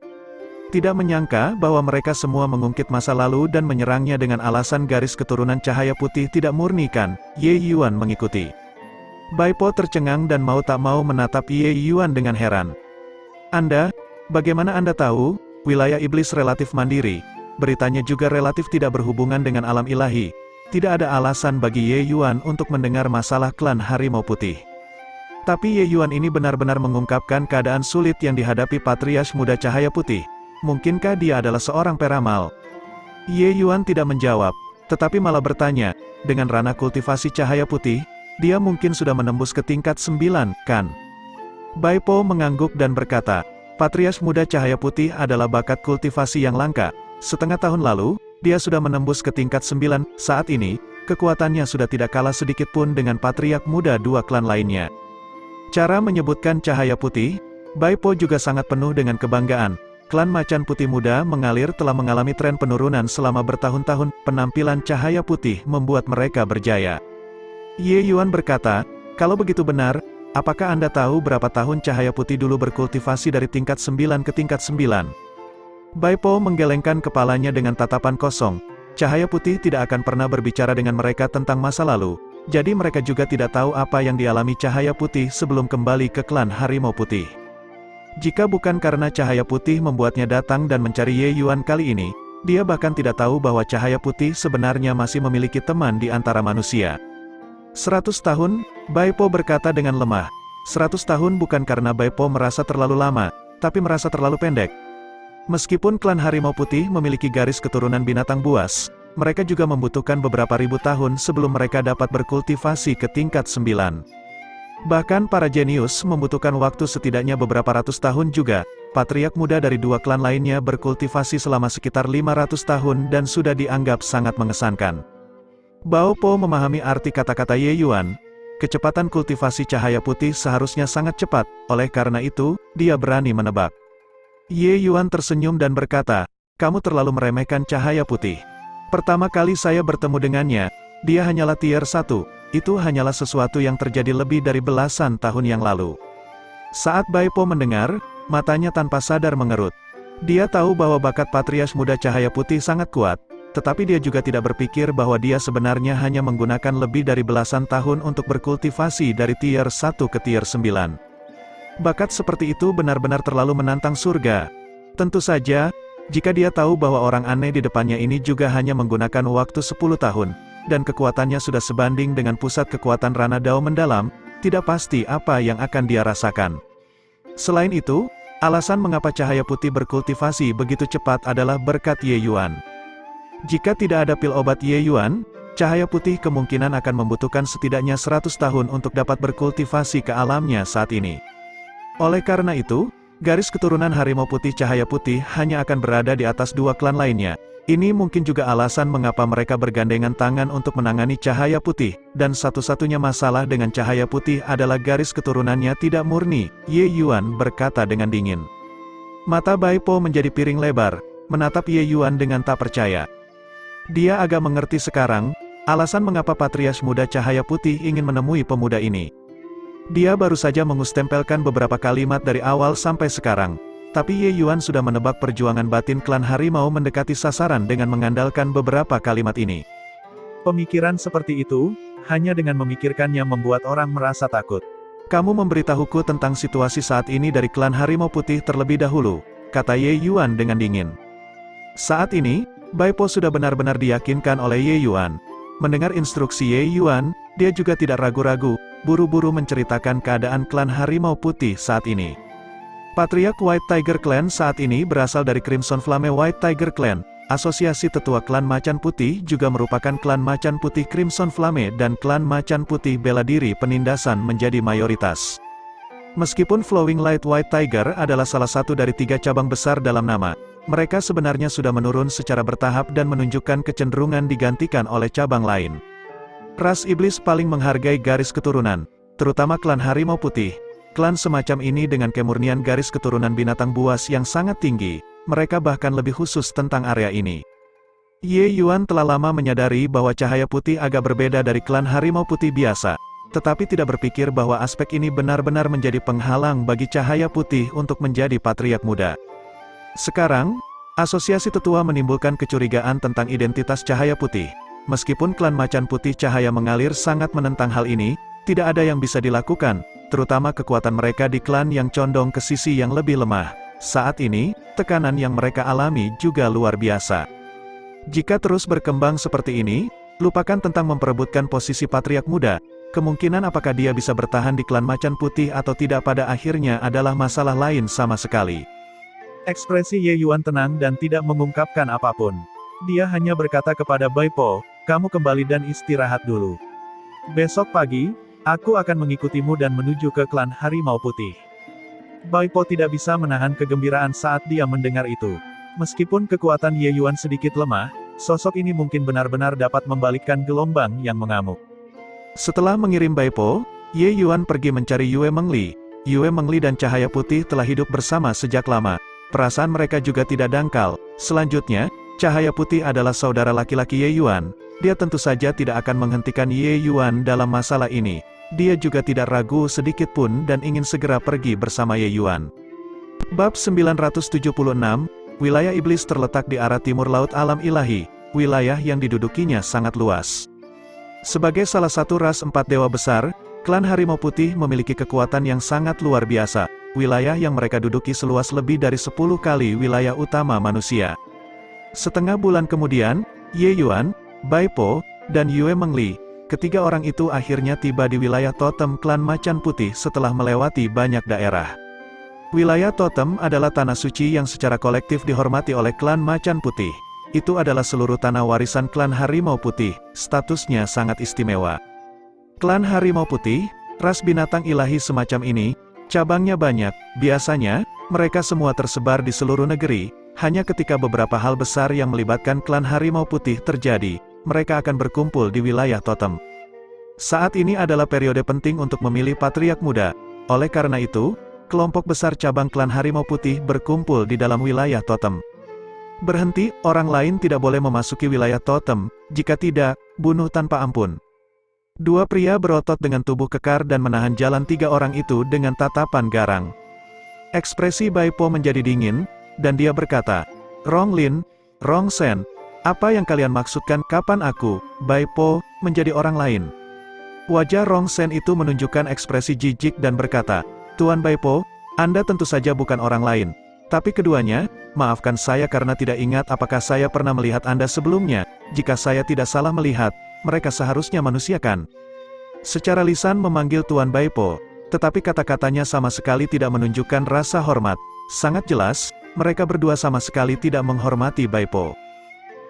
bahwa mereka semua mengungkit masa lalu dan menyerangnya dengan alasan garis keturunan cahaya putih tidak murni kan?" Ye Yuan mengikuti. Bai Po tercengang dan mau tak mau menatap Ye Yuan dengan heran. Bagaimana Anda tahu? Wilayah iblis relatif mandiri. Beritanya juga relatif tidak berhubungan dengan alam ilahi. Tidak ada alasan bagi Ye Yuan untuk mendengar masalah klan harimau putih. Tapi Ye Yuan ini benar-benar mengungkapkan keadaan sulit yang dihadapi patriark muda cahaya putih. Mungkinkah dia adalah seorang peramal? Ye Yuan tidak menjawab, tetapi malah bertanya, dengan ranah kultivasi cahaya putih, dia mungkin sudah menembus ke tingkat 9, kan? Bai Po mengangguk dan berkata, "Patriark muda cahaya putih adalah bakat kultivasi yang langka. Setengah tahun lalu, dia sudah menembus ke tingkat 9, saat ini, kekuatannya sudah tidak kalah sedikit pun dengan patriark muda 2 klan lainnya." Cara menyebutkan cahaya putih, Bai Po juga sangat penuh dengan kebanggaan. Klan macan putih muda mengalir telah mengalami tren penurunan selama bertahun-tahun. Penampilan cahaya putih membuat mereka berjaya. Ye Yuan berkata, "Kalau begitu benar, apakah Anda tahu berapa tahun cahaya putih dulu berkultivasi dari tingkat 9 ke tingkat 9? Baipo menggelengkan kepalanya dengan tatapan kosong. Cahaya putih tidak akan pernah berbicara dengan mereka tentang masa lalu, jadi mereka juga tidak tahu apa yang dialami cahaya putih sebelum kembali ke klan Harimau Putih. Jika bukan karena cahaya putih membuatnya datang dan mencari Ye Yuan kali ini, dia bahkan tidak tahu bahwa cahaya putih sebenarnya masih memiliki teman di antara manusia. 100 tahun, Baipo berkata dengan lemah. 100 tahun bukan karena Baipo merasa terlalu lama, tapi merasa terlalu pendek. Meskipun klan Harimau Putih memiliki garis keturunan binatang buas, mereka juga membutuhkan beberapa ribu tahun sebelum mereka dapat berkultivasi ke tingkat 9. Bahkan para jenius membutuhkan waktu setidaknya beberapa ratus tahun juga. Patriark muda dari dua klan lainnya berkultivasi selama sekitar 500 tahun dan sudah dianggap sangat mengesankan. Bao Po memahami arti kata-kata Ye Yuan. Kecepatan kultivasi cahaya putih seharusnya sangat cepat, oleh karena itu, dia berani menebak. Ye Yuan tersenyum dan berkata, "Kamu terlalu meremehkan cahaya putih. Pertama kali saya bertemu dengannya, dia hanyalah tier 1, itu hanyalah sesuatu yang terjadi lebih dari belasan tahun yang lalu." Saat Baipo mendengar, matanya tanpa sadar mengerut. Dia tahu bahwa bakat patriark muda cahaya putih sangat kuat, tetapi dia juga tidak berpikir bahwa dia sebenarnya hanya menggunakan lebih dari belasan tahun untuk berkultivasi dari tier 1 ke tier 9. Bakat seperti itu benar-benar terlalu menantang surga. Tentu saja, jika dia tahu bahwa orang aneh di depannya ini juga hanya menggunakan waktu 10 tahun, dan kekuatannya sudah sebanding dengan pusat kekuatan Rana Dao mendalam, tidak pasti apa yang akan dia rasakan. Selain itu, alasan mengapa cahaya putih berkultivasi begitu cepat adalah berkat Ye Yuan. Jika tidak ada pil obat Ye Yuan, cahaya putih kemungkinan akan membutuhkan setidaknya 100 tahun untuk dapat berkultivasi ke alamnya saat ini. Oleh karena itu, garis keturunan Harimau Putih Cahaya Putih hanya akan berada di atas dua klan lainnya. Ini mungkin juga alasan mengapa mereka bergandengan tangan untuk menangani Cahaya Putih, dan satu-satunya masalah dengan Cahaya Putih adalah garis keturunannya tidak murni, Ye Yuan berkata dengan dingin. Mata Baipo menjadi piring lebar, menatap Ye Yuan dengan tak percaya. Dia agak mengerti sekarang, alasan mengapa patriark muda Cahaya Putih ingin menemui pemuda ini. Dia baru saja mengustempelkan beberapa kalimat dari awal sampai sekarang, tapi Ye Yuan sudah menebak perjuangan batin klan harimau mendekati sasaran dengan mengandalkan beberapa kalimat ini.
Pemikiran seperti itu, hanya dengan memikirkannya membuat orang merasa takut.
Kamu memberitahuku tentang situasi saat ini dari klan Harimau Putih terlebih dahulu, kata Ye Yuan dengan dingin. Saat ini, Baipo sudah benar-benar diyakinkan oleh Ye Yuan. Mendengar instruksi Ye Yuan, dia juga tidak ragu-ragu, buru-buru menceritakan keadaan klan Harimau Putih saat ini. Patriark White Tiger Clan saat ini berasal dari Crimson Flame White Tiger Clan. Asosiasi tetua klan Macan Putih juga merupakan klan Macan Putih Crimson Flame dan klan Macan Putih Bela Diri Penindasan menjadi mayoritas. Meskipun Flowing Light White Tiger adalah salah satu dari 3 cabang besar dalam nama, mereka sebenarnya sudah menurun secara bertahap dan menunjukkan kecenderungan digantikan oleh cabang lain. Ras iblis paling menghargai garis keturunan, terutama klan Harimau Putih. Klan semacam ini dengan kemurnian garis keturunan binatang buas yang sangat tinggi, mereka bahkan lebih khusus tentang area ini. Ye Yuan telah lama menyadari bahwa cahaya putih agak berbeda dari klan Harimau Putih biasa, tetapi tidak berpikir bahwa aspek ini benar-benar menjadi penghalang bagi cahaya putih untuk menjadi patriark muda. Sekarang, asosiasi tetua menimbulkan kecurigaan tentang identitas cahaya putih. Meskipun klan Macan Putih Cahaya Mengalir sangat menentang hal ini, tidak ada yang bisa dilakukan, terutama kekuatan mereka di klan yang condong ke sisi yang lebih lemah. Saat ini, tekanan yang mereka alami juga luar biasa. Jika terus berkembang seperti ini, lupakan tentang memperebutkan posisi patriark muda, kemungkinan apakah dia bisa bertahan di klan Macan Putih atau tidak pada akhirnya adalah masalah lain sama sekali.
Ekspresi Ye Yuan tenang dan tidak mengungkapkan apapun. Dia hanya berkata kepada Baipo, "Kamu kembali dan istirahat dulu. Besok pagi, aku akan mengikutimu dan menuju ke klan Harimau Putih." Baipo tidak bisa menahan kegembiraan saat dia mendengar itu. Meskipun kekuatan Ye Yuan sedikit lemah, sosok ini mungkin benar-benar dapat membalikkan gelombang yang mengamuk.
Setelah mengirim Baipo, Ye Yuan pergi mencari Yue Mengli. Yue Mengli dan Cahaya Putih telah hidup bersama sejak lama. Perasaan mereka juga tidak dangkal. Selanjutnya, Cahaya Putih adalah saudara laki-laki Ye Yuan. Dia tentu saja tidak akan menghentikan Ye Yuan dalam masalah ini. dia juga tidak ragu sedikit pun dan ingin segera pergi bersama Ye Yuan. Bab 976, Wilayah Iblis terletak di arah timur Laut Alam Ilahi, wilayah yang didudukinya sangat luas. Sebagai salah satu ras 4 dewa besar, klan Harimau Putih memiliki kekuatan yang sangat luar biasa. Wilayah yang mereka duduki seluas lebih dari 10 kali wilayah utama manusia. Setengah bulan kemudian, Ye Yuan, Bai Po, dan Yue Mengli, ketiga orang itu akhirnya tiba di wilayah totem klan Macan Putih setelah melewati banyak daerah. Wilayah totem adalah tanah suci yang secara kolektif dihormati oleh klan Macan Putih. Itu adalah seluruh tanah warisan klan Harimau Putih, statusnya sangat istimewa. Klan Harimau Putih, ras binatang ilahi semacam ini, cabangnya banyak, biasanya, mereka semua tersebar di seluruh negeri, hanya ketika beberapa hal besar yang melibatkan klan Harimau Putih terjadi, mereka akan berkumpul di wilayah totem. Saat ini adalah periode penting untuk memilih patriark muda, oleh karena itu, kelompok besar cabang klan Harimau Putih berkumpul di dalam wilayah totem. Berhenti, orang lain tidak boleh memasuki wilayah totem, jika tidak, bunuh tanpa ampun. Dua pria berotot dengan tubuh kekar dan menahan jalan tiga orang itu dengan tatapan garang. Ekspresi Bai Po menjadi dingin, dan dia berkata, "Rong Lin, Rong Shen, apa yang kalian maksudkan kapan aku, Bai Po, menjadi orang lain?" Wajah Rong Shen itu menunjukkan ekspresi jijik dan berkata, "Tuan Bai Po, Anda tentu saja bukan orang lain. Tapi keduanya, maafkan saya karena tidak ingat apakah saya pernah melihat Anda sebelumnya. Jika saya tidak salah melihat, mereka seharusnya manusia kan?" Secara lisan memanggil Tuan Bai Po, tetapi kata-katanya sama sekali tidak menunjukkan rasa hormat. Sangat jelas, mereka berdua sama sekali tidak menghormati Bai Po.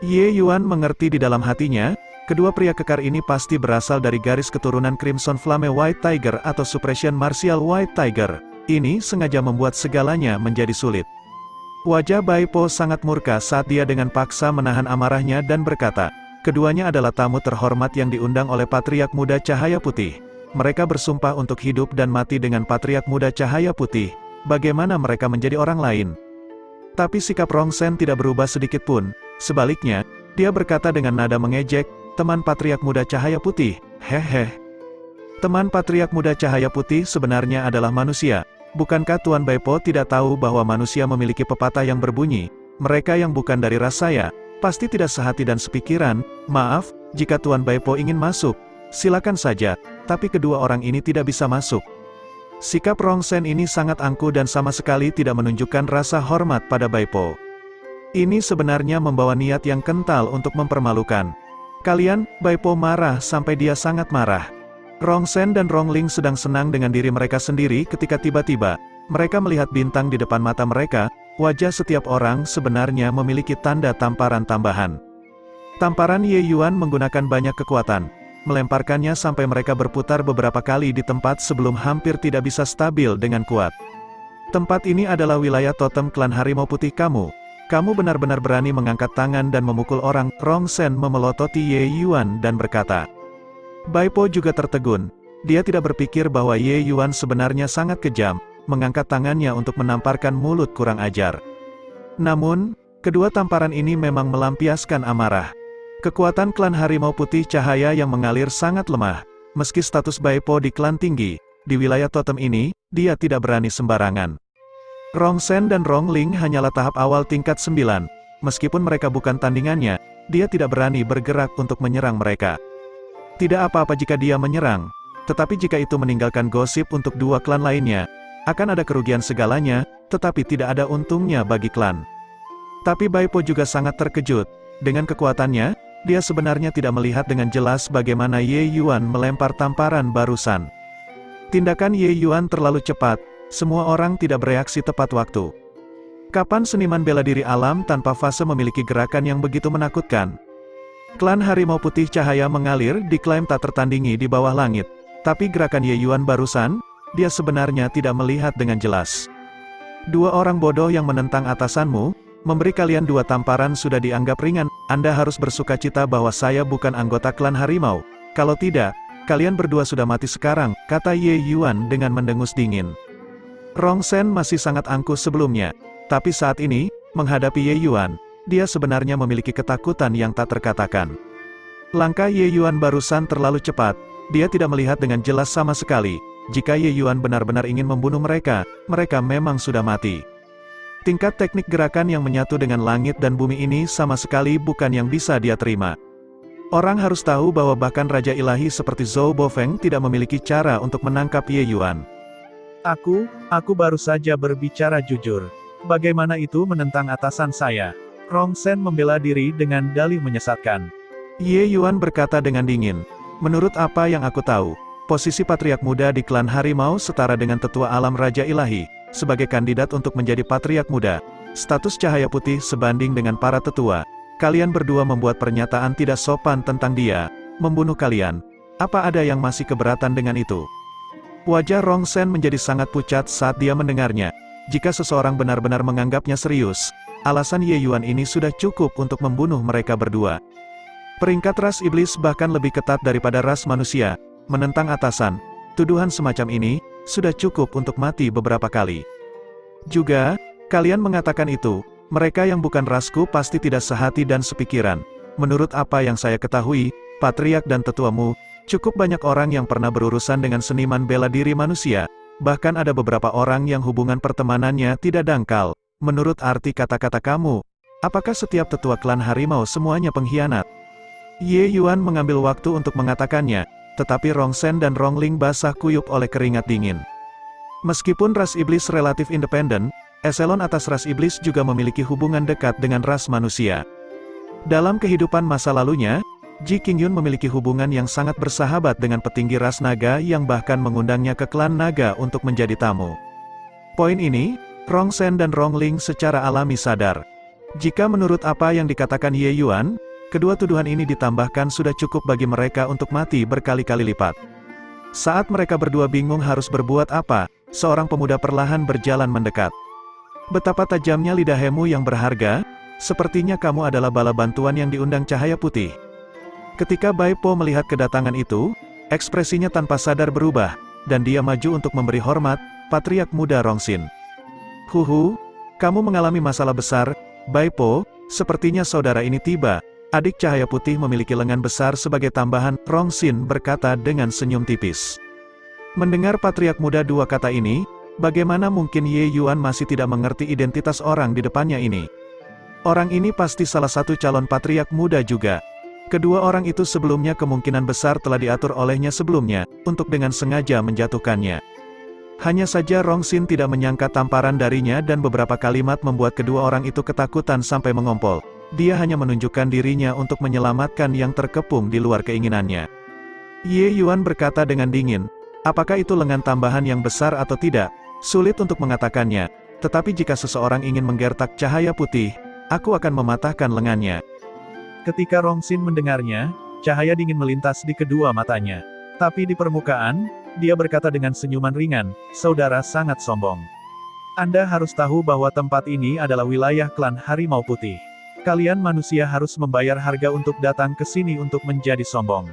Ye Yuan mengerti di dalam hatinya, kedua pria kekar ini pasti berasal dari garis keturunan Crimson Flame White Tiger atau Suppression Martial White Tiger. Ini sengaja membuat segalanya menjadi sulit. Wajah Bai Po sangat murka saat dia dengan paksa menahan amarahnya dan berkata, "Keduanya adalah tamu terhormat yang diundang oleh Patriark Muda Cahaya Putih. Mereka bersumpah untuk hidup dan mati dengan Patriark Muda Cahaya Putih. Bagaimana mereka menjadi orang lain?" Tapi sikap Rong Shen tidak berubah sedikit pun. Sebaliknya, dia berkata dengan nada mengejek, "Teman Patriark Muda Cahaya Putih, hehe. Teman Patriark Muda Cahaya Putih sebenarnya adalah manusia. Bukankah Tuan Bai Po tidak tahu bahwa manusia memiliki pepatah yang berbunyi, mereka yang bukan dari ras saya, pasti tidak sehati dan sepikiran. Maaf, jika Tuan Bai Po ingin masuk, silakan saja, tapi kedua orang ini tidak bisa masuk." Sikap Rong Shen ini sangat angkuh dan sama sekali tidak menunjukkan rasa hormat pada Bai Po. Ini sebenarnya membawa niat yang kental untuk mempermalukan. "Kalian," Bai Po marah sampai dia sangat marah. Rong Shen dan Rong Ling sedang senang dengan diri mereka sendiri ketika tiba-tiba, mereka melihat bintang di depan mata mereka. Wajah setiap orang sebenarnya memiliki tanda tamparan tambahan. Tamparan Ye Yuan menggunakan banyak kekuatan, melemparkannya sampai mereka berputar beberapa kali di tempat sebelum hampir tidak bisa stabil dengan kuat. "Tempat ini adalah wilayah totem klan Harimau Putih kamu. Kamu benar-benar berani mengangkat tangan dan memukul orang." Rong Shen memelototi Ye Yuan dan berkata. Bai Po juga tertegun. Dia tidak berpikir bahwa Ye Yuan sebenarnya sangat kejam, mengangkat tangannya untuk menamparkan mulut kurang ajar. Namun, kedua tamparan ini memang melampiaskan amarah. Kekuatan klan Harimau Putih Cahaya yang mengalir sangat lemah. Meski status Bai Po di klan tinggi, di wilayah totem ini, dia tidak berani sembarangan. Rong Shen dan Rong Ling hanyalah tahap awal tingkat 9. Meskipun mereka bukan tandingannya, dia tidak berani bergerak untuk menyerang mereka. Tidak apa-apa jika dia menyerang, tetapi jika itu meninggalkan gosip untuk dua klan lainnya, akan ada kerugian segalanya, tetapi tidak ada untungnya bagi klan. Tapi Bai Po juga sangat terkejut. Dengan kekuatannya, dia sebenarnya tidak melihat dengan jelas bagaimana Ye Yuan melempar tamparan barusan. Tindakan Ye Yuan terlalu cepat, semua orang tidak bereaksi tepat waktu. Kapan seniman bela diri alam tanpa fase memiliki gerakan yang begitu menakutkan? Klan Harimau Putih Cahaya mengalir diklaim tak tertandingi di bawah langit. Tapi gerakan Ye Yuan barusan, dia sebenarnya tidak melihat dengan jelas. Dua orang bodoh yang menentang atasanmu, memberi kalian dua tamparan sudah dianggap ringan. Anda harus bersukacita bahwa saya bukan anggota klan Harimau. Kalau tidak, kalian berdua sudah mati sekarang, kata Ye Yuan dengan mendengus dingin. Rong Shen masih sangat angkuh sebelumnya. Tapi saat ini, menghadapi Ye Yuan, dia sebenarnya memiliki ketakutan yang tak terkatakan. Langkah Ye Yuan barusan terlalu cepat, Dia tidak melihat dengan jelas sama sekali. Jika Ye Yuan benar-benar ingin membunuh mereka, mereka memang sudah mati. Tingkat teknik gerakan yang menyatu dengan langit dan bumi ini sama sekali bukan yang bisa dia terima. Orang harus tahu bahwa bahkan Raja Ilahi seperti Zhou Bofeng tidak memiliki cara untuk menangkap Ye Yuan.
Aku baru saja berbicara jujur. Bagaimana itu menentang atasan saya? Rong Shen membela diri dengan dalih menyesatkan.
Ye Yuan berkata dengan dingin. Menurut apa yang aku tahu, posisi Patriark Muda di klan Harimau setara dengan tetua alam Raja Ilahi. Sebagai kandidat untuk menjadi Patriark Muda, status cahaya putih sebanding dengan para tetua. Kalian berdua membuat pernyataan tidak sopan tentang dia, membunuh kalian. Apa ada yang masih keberatan dengan itu? Wajah Rong Shen menjadi sangat pucat saat dia mendengarnya. Jika seseorang benar-benar menganggapnya serius, alasan Ye Yuan ini sudah cukup untuk membunuh mereka berdua. Peringkat ras iblis bahkan lebih ketat daripada ras manusia, menentang atasan. Tuduhan semacam ini sudah cukup untuk mati beberapa kali. Juga, kalian mengatakan itu, mereka yang bukan rasku pasti tidak sehati dan sepikiran. Menurut apa yang saya ketahui, Patriark dan tetuamu, cukup banyak orang yang pernah berurusan dengan seniman bela diri manusia, bahkan ada beberapa orang yang hubungan pertemanannya tidak dangkal. Menurut arti kata-kata kamu, apakah setiap tetua klan harimau semuanya pengkhianat? Ye Yuan mengambil waktu untuk mengatakannya, tetapi Rong Shen dan Rong Ling basah kuyup oleh keringat dingin. Meskipun ras iblis relatif independen, eselon atas ras iblis juga memiliki hubungan dekat dengan ras manusia. Dalam kehidupan masa lalunya, Ji Qingyun memiliki hubungan yang sangat bersahabat dengan petinggi ras naga yang bahkan mengundangnya ke klan naga untuk menjadi tamu. Poin ini, Rong Shen dan Rong Ling secara alami sadar. Jika menurut apa yang dikatakan Ye Yuan, kedua tuduhan ini ditambahkan sudah cukup bagi mereka untuk mati berkali-kali lipat. Saat mereka berdua bingung harus berbuat apa, seorang pemuda perlahan berjalan mendekat. Betapa tajamnya lidahmu yang berharga, sepertinya kamu adalah bala bantuan yang diundang cahaya putih. Ketika Bai Po melihat kedatangan itu, ekspresinya tanpa sadar berubah, dan dia maju untuk memberi hormat, Patriark Muda Rong Xin. Kamu mengalami masalah besar, Bai Po, sepertinya saudara ini tiba. Adik cahaya putih memiliki lengan besar sebagai tambahan, Rong Xin berkata dengan senyum tipis. Mendengar Patriark Muda dua kata ini, bagaimana mungkin Ye Yuan masih tidak mengerti identitas orang di depannya ini? Orang ini pasti salah satu calon Patriark Muda juga. Kedua orang itu sebelumnya kemungkinan besar telah diatur olehnya sebelumnya, untuk dengan sengaja menjatuhkannya. Hanya saja Rong Xin tidak menyangka tamparan darinya dan beberapa kalimat membuat kedua orang itu ketakutan sampai mengompol. Dia hanya menunjukkan dirinya untuk menyelamatkan yang terkepung di luar keinginannya. Ye Yuan berkata dengan dingin, apakah itu lengan tambahan yang besar atau tidak? Sulit untuk mengatakannya, tetapi jika seseorang ingin menggertak cahaya putih, aku akan mematahkan lengannya.
Ketika Rong Xin mendengarnya, cahaya dingin melintas di kedua matanya. Tapi di permukaan, dia berkata dengan senyuman ringan, saudara sangat sombong. Anda harus tahu bahwa tempat ini adalah wilayah klan Harimau Putih. Kalian manusia harus membayar harga untuk datang ke sini untuk menjadi sombong.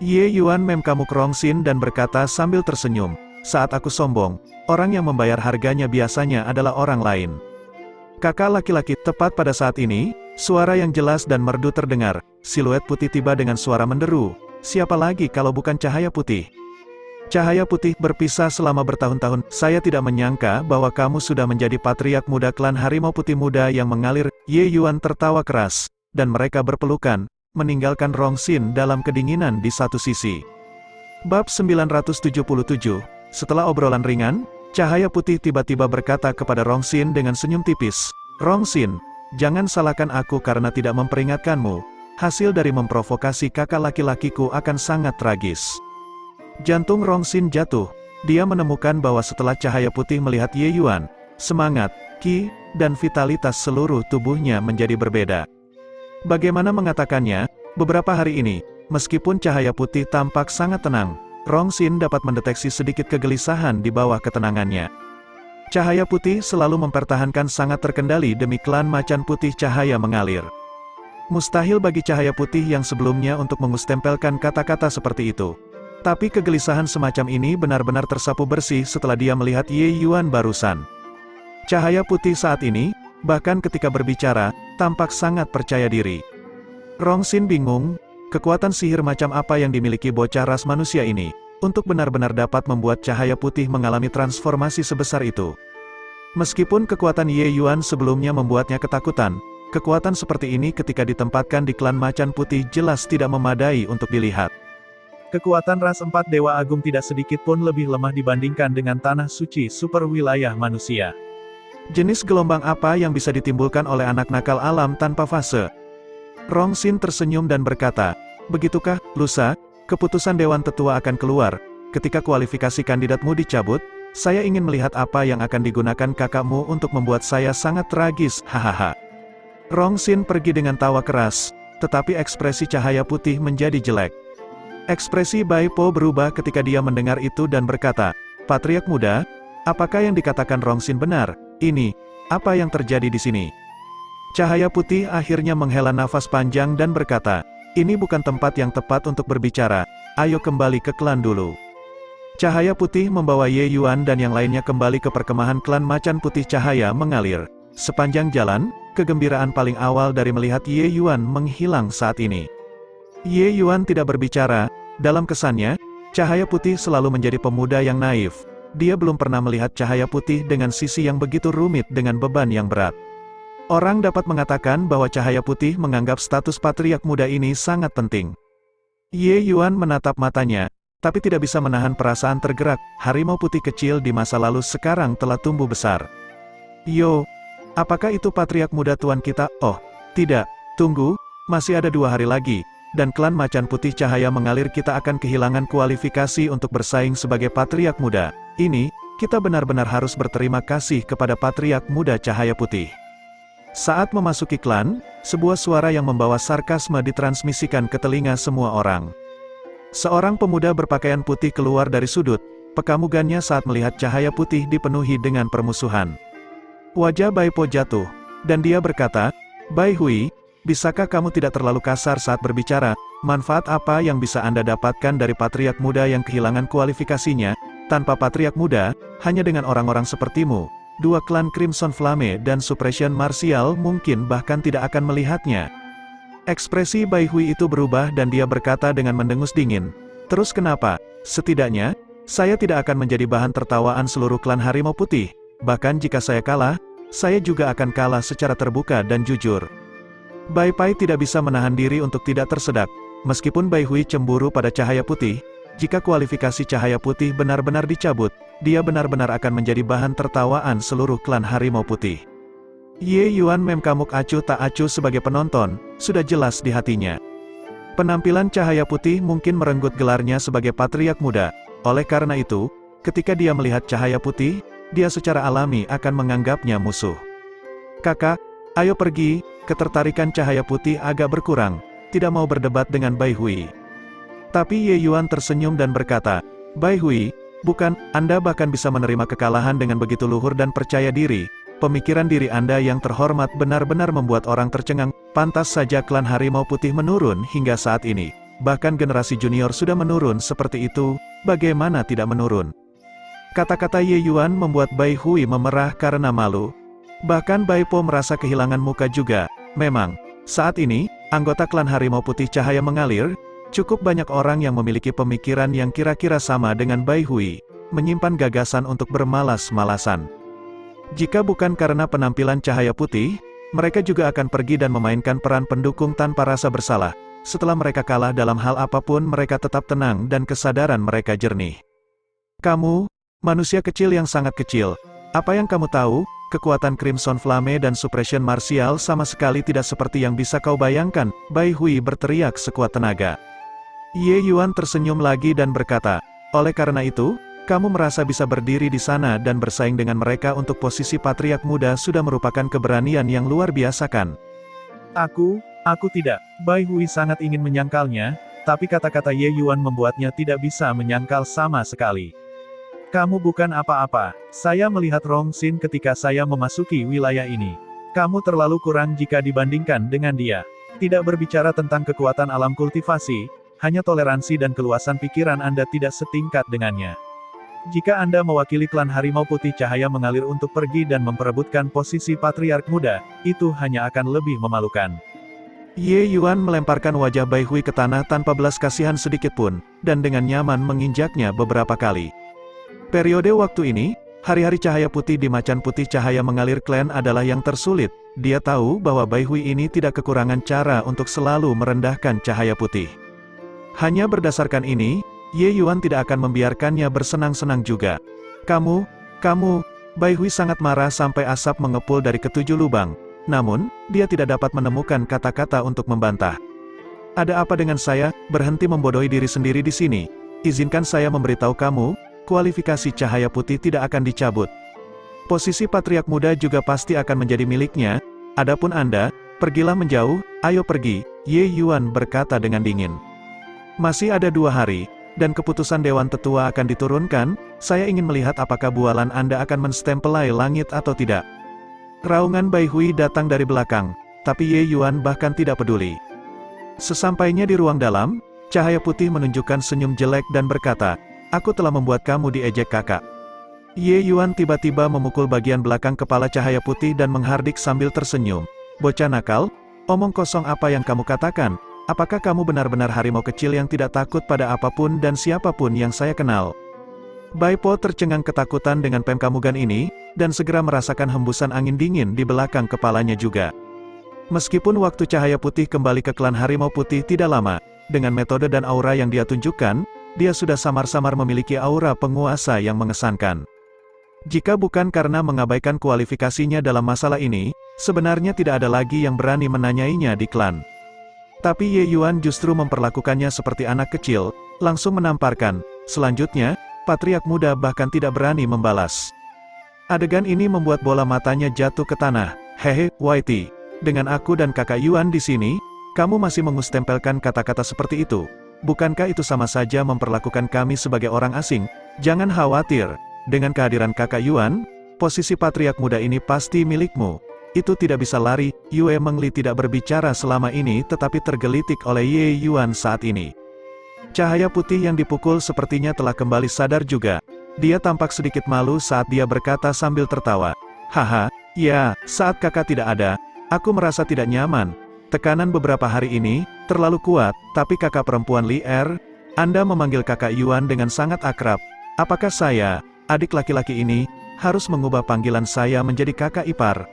Ye Yuan memkamuk Rong Xin dan berkata sambil tersenyum, saat aku sombong, orang yang membayar harganya biasanya adalah orang lain. Kakak laki-laki, tepat pada saat ini, suara yang jelas dan merdu terdengar, siluet putih tiba dengan suara menderu, siapa lagi kalau bukan cahaya putih? Cahaya putih berpisah selama bertahun-tahun, saya tidak menyangka bahwa kamu sudah menjadi Patriark Muda klan Harimau Putih Muda yang mengalir. Ye Yuan tertawa keras, dan mereka berpelukan, meninggalkan Rong Xin dalam kedinginan di satu sisi. Bab 977, setelah obrolan ringan, cahaya putih tiba-tiba berkata kepada Rong Xin dengan senyum tipis, Rong Xin, jangan salahkan aku karena tidak memperingatkanmu, hasil dari memprovokasi kakak laki-lakiku akan sangat tragis. Jantung Rong Xin jatuh, dia menemukan bahwa setelah cahaya putih melihat Ye Yuan, semangat, ki, dan vitalitas seluruh tubuhnya menjadi berbeda. Bagaimana mengatakannya, beberapa hari ini, meskipun cahaya putih tampak sangat tenang, Rong Xin dapat mendeteksi sedikit kegelisahan di bawah ketenangannya. Cahaya putih selalu mempertahankan sangat terkendali demi klan macan putih cahaya mengalir. Mustahil bagi cahaya putih yang sebelumnya untuk mengustempelkan kata-kata seperti itu. Tapi kegelisahan semacam ini benar-benar tersapu bersih setelah dia melihat Ye Yuan barusan. Cahaya putih saat ini, bahkan ketika berbicara, tampak sangat percaya diri. Rong Xin bingung, kekuatan sihir macam apa yang dimiliki bocah ras manusia ini, untuk benar-benar dapat membuat cahaya putih mengalami transformasi sebesar itu. Meskipun kekuatan Ye Yuan sebelumnya membuatnya ketakutan, kekuatan seperti ini ketika ditempatkan di klan macan putih jelas tidak memadai untuk dilihat.
Kekuatan ras 4 Dewa Agung tidak sedikit pun lebih lemah dibandingkan dengan tanah suci super wilayah manusia.
Jenis gelombang apa yang bisa ditimbulkan oleh anak nakal alam tanpa fase? Rong Xin tersenyum dan berkata, "Begitukah, lusa, keputusan Dewan Tetua akan keluar, ketika kualifikasi kandidatmu dicabut, saya ingin melihat apa yang akan digunakan kakakmu untuk membuat saya sangat tragis, hahaha." Rong Xin pergi dengan tawa keras, tetapi ekspresi cahaya putih menjadi jelek. Ekspresi Bai Po berubah ketika dia mendengar itu dan berkata, "Patriark muda, apakah yang dikatakan Rong Xin benar? Ini, apa yang terjadi di sini?" Cahaya putih akhirnya menghela nafas panjang dan berkata, "Ini bukan tempat yang tepat untuk berbicara, ayo kembali ke klan dulu." Cahaya putih membawa Ye Yuan dan yang lainnya kembali ke perkemahan klan macan putih. Cahaya mengalir. Sepanjang jalan, kegembiraan paling awal dari melihat Ye Yuan menghilang saat ini. Ye Yuan tidak berbicara, dalam kesannya, cahaya putih selalu menjadi pemuda yang naif. Dia belum pernah melihat cahaya putih dengan sisi yang begitu rumit dengan beban yang berat. Orang dapat mengatakan bahwa cahaya putih menganggap status patriark muda ini sangat penting. Ye Yuan menatap matanya, tapi tidak bisa menahan perasaan tergerak. Harimau putih kecil di masa lalu sekarang telah tumbuh besar. "Yo, apakah itu patriark muda tuan kita?" "Oh, tidak, tunggu, masih ada 2 hari lagi, dan klan macan putih cahaya mengalir kita akan kehilangan kualifikasi untuk bersaing sebagai patriark muda. Ini, kita benar-benar harus berterima kasih kepada patriark muda cahaya putih." Saat memasuki klan, sebuah suara yang membawa sarkasme ditransmisikan ke telinga semua orang. Seorang pemuda berpakaian putih keluar dari sudut pekamugannya saat melihat cahaya putih dipenuhi dengan permusuhan. Wajah Bai Po jatuh, dan dia berkata, "Bai Hui, bisakah kamu tidak terlalu kasar saat berbicara? Manfaat apa yang bisa Anda dapatkan dari patriark muda yang kehilangan kualifikasinya? Tanpa patriark muda, hanya dengan orang-orang sepertimu, 2 klan Crimson Flame dan Suppression Martial mungkin bahkan tidak akan melihatnya." Ekspresi Bai Hui itu berubah dan dia berkata dengan mendengus dingin, "Terus kenapa? Setidaknya, saya tidak akan menjadi bahan tertawaan seluruh klan Harimau Putih. Bahkan jika saya kalah, saya juga akan kalah secara terbuka dan jujur." Bai Pai tidak bisa menahan diri untuk tidak tersedak. Meskipun Bai Hui cemburu pada cahaya putih, jika kualifikasi cahaya putih benar-benar dicabut, dia benar-benar akan menjadi bahan tertawaan seluruh klan Harimau Putih. Ye Yuan memkamuk acuh tak acuh sebagai penonton, sudah jelas di hatinya. Penampilan cahaya putih mungkin merenggut gelarnya sebagai patriark muda. Oleh karena itu, ketika dia melihat cahaya putih, dia secara alami akan menganggapnya musuh. "Kakak, ayo pergi." Ketertarikan cahaya putih agak berkurang, tidak mau berdebat dengan Bai Hui. Tapi Ye Yuan tersenyum dan berkata, "Bai Hui, bukan, Anda bahkan bisa menerima kekalahan dengan begitu luhur dan percaya diri. Pemikiran diri Anda yang terhormat benar-benar membuat orang tercengang. Pantas saja klan Harimau Putih menurun hingga saat ini. Bahkan generasi junior sudah menurun seperti itu, bagaimana tidak menurun?" Kata-kata Ye Yuan membuat Bai Hui memerah karena malu. Bahkan Bai Po merasa kehilangan muka juga. Memang, saat ini, anggota klan Harimau Putih cahaya mengalir, cukup banyak orang yang memiliki pemikiran yang kira-kira sama dengan Bai Hui, menyimpan gagasan untuk bermalas-malasan. Jika bukan karena penampilan cahaya putih, mereka juga akan pergi dan memainkan peran pendukung tanpa rasa bersalah. Setelah mereka kalah dalam hal apapun mereka tetap tenang dan kesadaran mereka jernih. "Kamu, manusia kecil yang sangat kecil, apa yang kamu tahu? Kekuatan Crimson Flame dan Suppression Martial sama sekali tidak seperti yang bisa kau bayangkan." Bai Hui berteriak sekuat tenaga. Ye Yuan tersenyum lagi dan berkata, "Oleh karena itu, kamu merasa bisa berdiri di sana dan bersaing dengan mereka untuk posisi patriark muda sudah merupakan keberanian yang luar biasa kan?" Aku tidak." Bai Hui sangat ingin menyangkalnya, tapi kata-kata Ye Yuan membuatnya tidak bisa menyangkal sama sekali. "Kamu bukan apa-apa. Saya melihat Rong Xin ketika saya memasuki wilayah ini. Kamu terlalu kurang jika dibandingkan dengan dia. Tidak berbicara tentang kekuatan alam kultivasi, hanya toleransi dan keluasan pikiran Anda tidak setingkat dengannya. Jika Anda mewakili klan Harimau Putih cahaya mengalir untuk pergi dan memperebutkan posisi patriark muda, itu hanya akan lebih memalukan." Ye Yuan melemparkan wajah Bai Hui ke tanah tanpa belas kasihan sedikit pun, dan dengan nyaman menginjaknya beberapa kali. Periode waktu ini, hari-hari cahaya putih di macan putih cahaya mengalir klan adalah yang tersulit. Dia tahu bahwa Bai Hui ini tidak kekurangan cara untuk selalu merendahkan cahaya putih. Hanya berdasarkan ini, Ye Yuan tidak akan membiarkannya bersenang-senang juga. Kamu, Bai Hui sangat marah sampai asap mengepul dari ketujuh lubang. Namun, dia tidak dapat menemukan kata-kata untuk membantah. Ada apa dengan saya? Berhenti membodohi diri sendiri di sini. Izinkan saya memberitahu kamu, kualifikasi cahaya putih tidak akan dicabut. Posisi patriark muda juga pasti akan menjadi miliknya. Adapun Anda, pergilah menjauh, ayo pergi, Ye Yuan berkata dengan dingin. Masih ada 2 hari, dan keputusan Dewan Tetua akan diturunkan. Saya ingin melihat apakah bualan Anda akan menstempelai langit atau tidak. Raungan Bai Hui datang dari belakang, tapi Ye Yuan bahkan tidak peduli. Sesampainya di ruang dalam, cahaya putih menunjukkan senyum jelek dan berkata, "Aku telah membuat kamu diejek kakak." Ye Yuan tiba-tiba memukul bagian belakang kepala cahaya putih dan menghardik sambil tersenyum. "Bocah nakal, omong kosong apa yang kamu katakan? Apakah kamu benar-benar harimau kecil yang tidak takut pada apapun dan siapapun yang saya kenal?" Bai Po tercengang ketakutan dengan pemkamugan ini, dan segera merasakan hembusan angin dingin di belakang kepalanya juga. Meskipun waktu cahaya putih kembali ke klan harimau putih tidak lama, dengan metode dan aura yang dia tunjukkan, dia sudah samar-samar memiliki aura penguasa yang mengesankan. Jika bukan karena mengabaikan kualifikasinya dalam masalah ini, sebenarnya tidak ada lagi yang berani menanyainya di klan. Tapi Ye Yuan justru memperlakukannya seperti anak kecil, langsung menamparkan. Selanjutnya, patriark muda bahkan tidak berani membalas. Adegan ini membuat bola matanya jatuh ke tanah. "Hehe, Whitey, dengan aku dan kakak Yuan di sini, kamu masih mengustempelkan kata-kata seperti itu. Bukankah itu sama saja memperlakukan kami sebagai orang asing? Jangan khawatir, dengan kehadiran kakak Yuan, posisi patriark muda ini pasti milikmu. Itu tidak bisa lari." Yue Mengli tidak berbicara selama ini tetapi tergelitik oleh Ye Yuan saat ini. Cahaya putih yang dipukul sepertinya telah kembali sadar juga. Dia tampak sedikit malu saat dia berkata sambil tertawa. "Haha, ya, saat kakak tidak ada, aku merasa tidak nyaman. Tekanan beberapa hari ini terlalu kuat, tapi kakak perempuan Li Er, Anda memanggil kakak Yuan dengan sangat akrab. Apakah saya, adik laki-laki ini, harus mengubah panggilan saya menjadi kakak ipar?"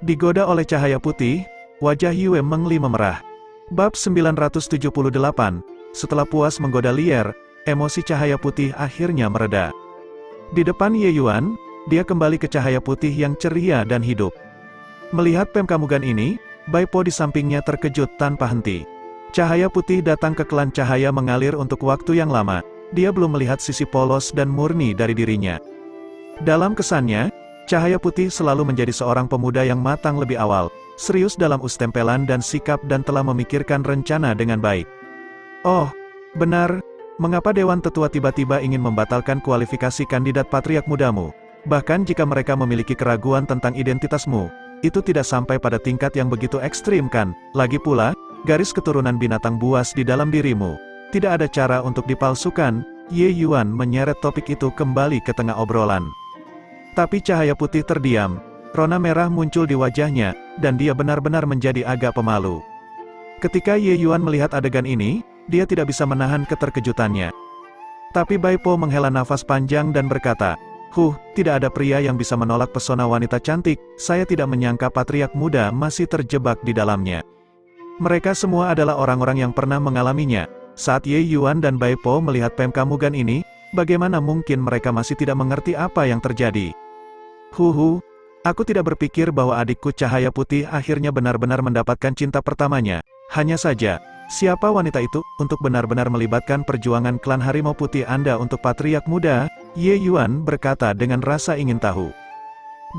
Digoda oleh cahaya putih, wajah Yue Mengli memerah. Bab 978, setelah puas menggoda Li Er, emosi cahaya putih akhirnya mereda. Di depan Ye Yuan, dia kembali ke cahaya putih yang ceria dan hidup. Melihat pemkamugan ini, Bai Po di sampingnya terkejut tanpa henti. Cahaya putih datang ke klan cahaya mengalir untuk waktu yang lama. Dia belum melihat sisi polos dan murni dari dirinya. Dalam kesannya, cahaya putih selalu menjadi seorang pemuda yang matang lebih awal, serius dalam ustempelan dan sikap dan telah memikirkan rencana dengan baik. "Oh, benar. Mengapa Dewan Tetua tiba-tiba ingin membatalkan kualifikasi kandidat patriark mudamu? Bahkan jika mereka memiliki keraguan tentang identitasmu, itu tidak sampai pada tingkat yang begitu ekstrim kan? Lagi pula, garis keturunan binatang buas di dalam dirimu. Tidak ada cara untuk dipalsukan." Ye Yuan menyeret topik itu kembali ke tengah obrolan. Tapi cahaya putih terdiam, rona merah muncul di wajahnya, dan dia benar-benar menjadi agak pemalu. Ketika Ye Yuan melihat adegan ini, dia tidak bisa menahan keterkejutannya. Tapi Bai Po menghela nafas panjang dan berkata, tidak ada pria yang bisa menolak pesona wanita cantik, saya tidak menyangka patriark muda masih terjebak di dalamnya. Mereka semua adalah orang-orang yang pernah mengalaminya." Saat Ye Yuan dan Bai Po melihat pemkamugan ini, bagaimana mungkin mereka masih tidak mengerti apa yang terjadi? Aku tidak berpikir bahwa adikku cahaya putih akhirnya benar-benar mendapatkan cinta pertamanya. Hanya saja, siapa wanita itu, untuk benar-benar melibatkan perjuangan klan harimau putih Anda untuk patriark muda? Ye Yuan berkata dengan rasa ingin tahu.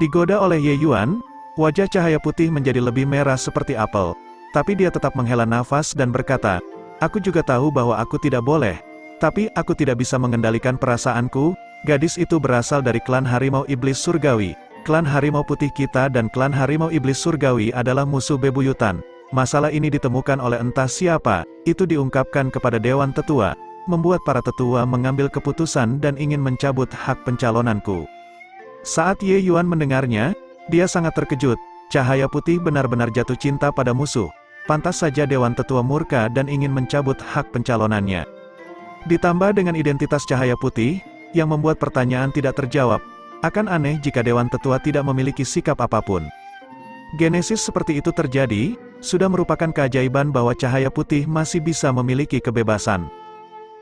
Digoda oleh Ye Yuan, wajah cahaya putih menjadi lebih merah seperti apel. Tapi dia tetap menghela nafas dan berkata, "Aku juga tahu bahwa aku tidak boleh. Tapi aku tidak bisa mengendalikan perasaanku. Gadis itu berasal dari klan harimau iblis surgawi. Klan harimau putih kita dan klan harimau iblis surgawi adalah musuh bebuyutan. Masalah ini ditemukan oleh entah siapa, itu diungkapkan kepada Dewan Tetua, membuat para tetua mengambil keputusan dan ingin mencabut hak pencalonanku." Saat Ye Yuan mendengarnya, dia sangat terkejut. Cahaya putih benar-benar jatuh cinta pada musuh. pantas saja Dewan Tetua murka dan ingin mencabut hak pencalonannya. Ditambah dengan identitas cahaya putih, yang membuat pertanyaan tidak terjawab, akan aneh jika Dewan Tetua tidak memiliki sikap apapun. Genesis seperti itu terjadi, sudah merupakan keajaiban bahwa cahaya putih masih bisa memiliki kebebasan.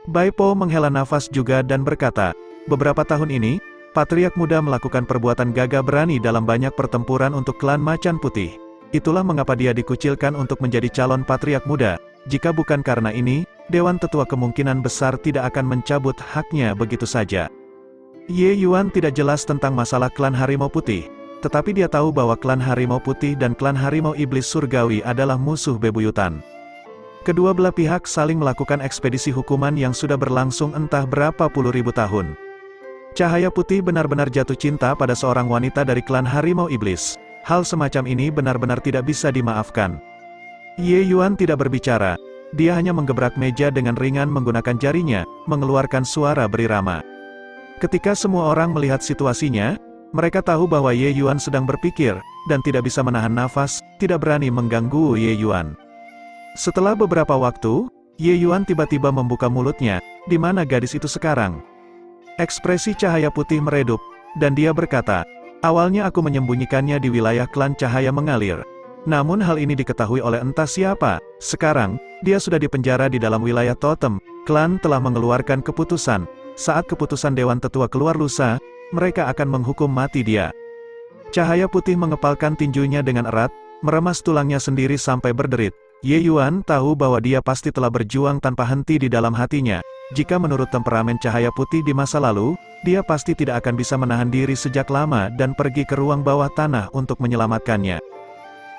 Baipo menghela nafas juga dan berkata, beberapa tahun ini, Patriark Muda melakukan perbuatan gagah berani dalam banyak pertempuran untuk klan Macan Putih. Itulah mengapa dia dikucilkan untuk menjadi calon Patriark Muda. Jika bukan karena ini, Dewan Tetua kemungkinan besar tidak akan mencabut haknya begitu saja. Ye Yuan tidak jelas tentang masalah klan Harimau Putih, tetapi dia tahu bahwa klan Harimau Putih dan klan Harimau Iblis Surgawi adalah musuh bebuyutan. Kedua belah pihak saling melakukan ekspedisi hukuman yang sudah berlangsung entah berapa puluh ribu tahun. Cahaya Putih benar-benar jatuh cinta pada seorang wanita dari klan Harimau Iblis. Hal semacam ini benar-benar tidak bisa dimaafkan. Ye Yuan tidak berbicara. Dia hanya menggebrak meja dengan ringan menggunakan jarinya, mengeluarkan suara berirama. Ketika semua orang melihat situasinya, mereka tahu bahwa Ye Yuan sedang berpikir, dan tidak bisa menahan nafas, tidak berani mengganggu Ye Yuan. Setelah beberapa waktu, Ye Yuan tiba-tiba membuka mulutnya, di mana gadis itu sekarang? Ekspresi Cahaya Putih meredup, dan dia berkata, awalnya aku menyembunyikannya di wilayah klan Cahaya Mengalir. Namun hal ini diketahui oleh entah siapa, sekarang, dia sudah dipenjara di dalam wilayah totem. Klan telah mengeluarkan keputusan, saat keputusan Dewan Tetua keluar lusa, mereka akan menghukum mati dia. Cahaya Putih mengepalkan tinjunya dengan erat, meremas tulangnya sendiri sampai berderit. Ye Yuan tahu bahwa dia pasti telah berjuang tanpa henti di dalam hatinya. Jika menurut temperamen Cahaya Putih di masa lalu, dia pasti tidak akan bisa menahan diri sejak lama dan pergi ke ruang bawah tanah untuk menyelamatkannya.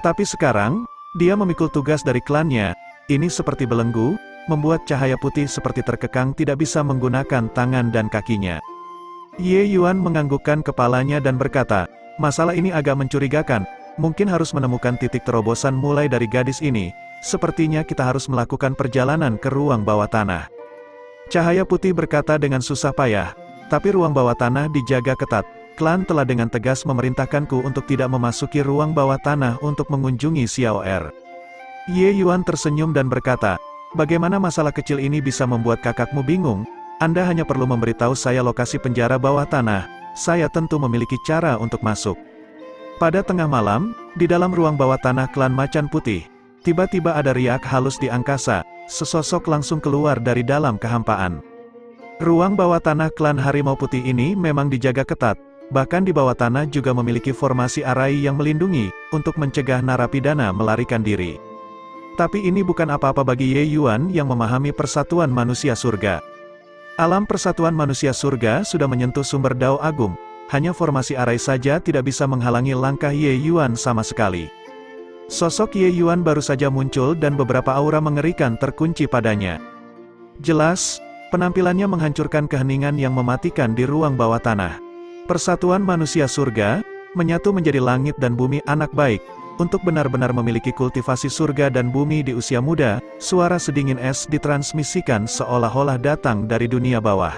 Tapi sekarang, dia memikul tugas dari klannya. Ini seperti belenggu, membuat Cahaya Putih seperti terkekang tidak bisa menggunakan tangan dan kakinya. Ye Yuan menganggukkan kepalanya dan berkata, masalah ini agak mencurigakan, mungkin harus menemukan titik terobosan mulai dari gadis ini. Sepertinya kita harus melakukan perjalanan ke ruang bawah tanah. Cahaya Putih berkata dengan susah payah, tapi ruang bawah tanah dijaga ketat. Klan telah dengan tegas memerintahkanku untuk tidak memasuki ruang bawah tanah untuk mengunjungi Xiao Er. Ye Yuan tersenyum dan berkata, bagaimana masalah kecil ini bisa membuat kakakmu bingung? Anda hanya perlu memberitahu saya lokasi penjara bawah tanah, saya tentu memiliki cara untuk masuk. Pada tengah malam, di dalam ruang bawah tanah klan Macan Putih, tiba-tiba ada riak halus di angkasa, sesosok langsung keluar dari dalam kehampaan. Ruang bawah tanah klan Harimau Putih ini memang dijaga ketat, bahkan di bawah tanah juga memiliki formasi arai yang melindungi, untuk mencegah narapidana melarikan diri. Tapi ini bukan apa-apa bagi Ye Yuan yang memahami persatuan manusia surga. Alam persatuan manusia surga sudah menyentuh sumber Dao Agung, hanya formasi arai saja tidak bisa menghalangi langkah Ye Yuan sama sekali. Sosok Ye Yuan baru saja muncul dan beberapa aura mengerikan terkunci padanya. Jelas, penampilannya menghancurkan keheningan yang mematikan di ruang bawah tanah. Persatuan manusia surga, menyatu menjadi langit dan bumi anak baik, untuk benar-benar memiliki kultivasi surga dan bumi di usia muda, suara sedingin es ditransmisikan seolah-olah datang dari dunia bawah.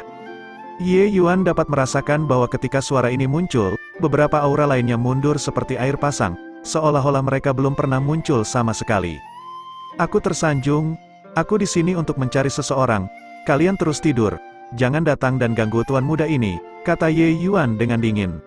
Ye Yuan dapat merasakan bahwa ketika suara ini muncul, beberapa aura lainnya mundur seperti air pasang, seolah-olah mereka belum pernah muncul sama sekali. Aku tersanjung, aku di sini untuk mencari seseorang. Kalian terus tidur, jangan datang dan ganggu tuan muda ini, kata Ye Yuan dengan dingin.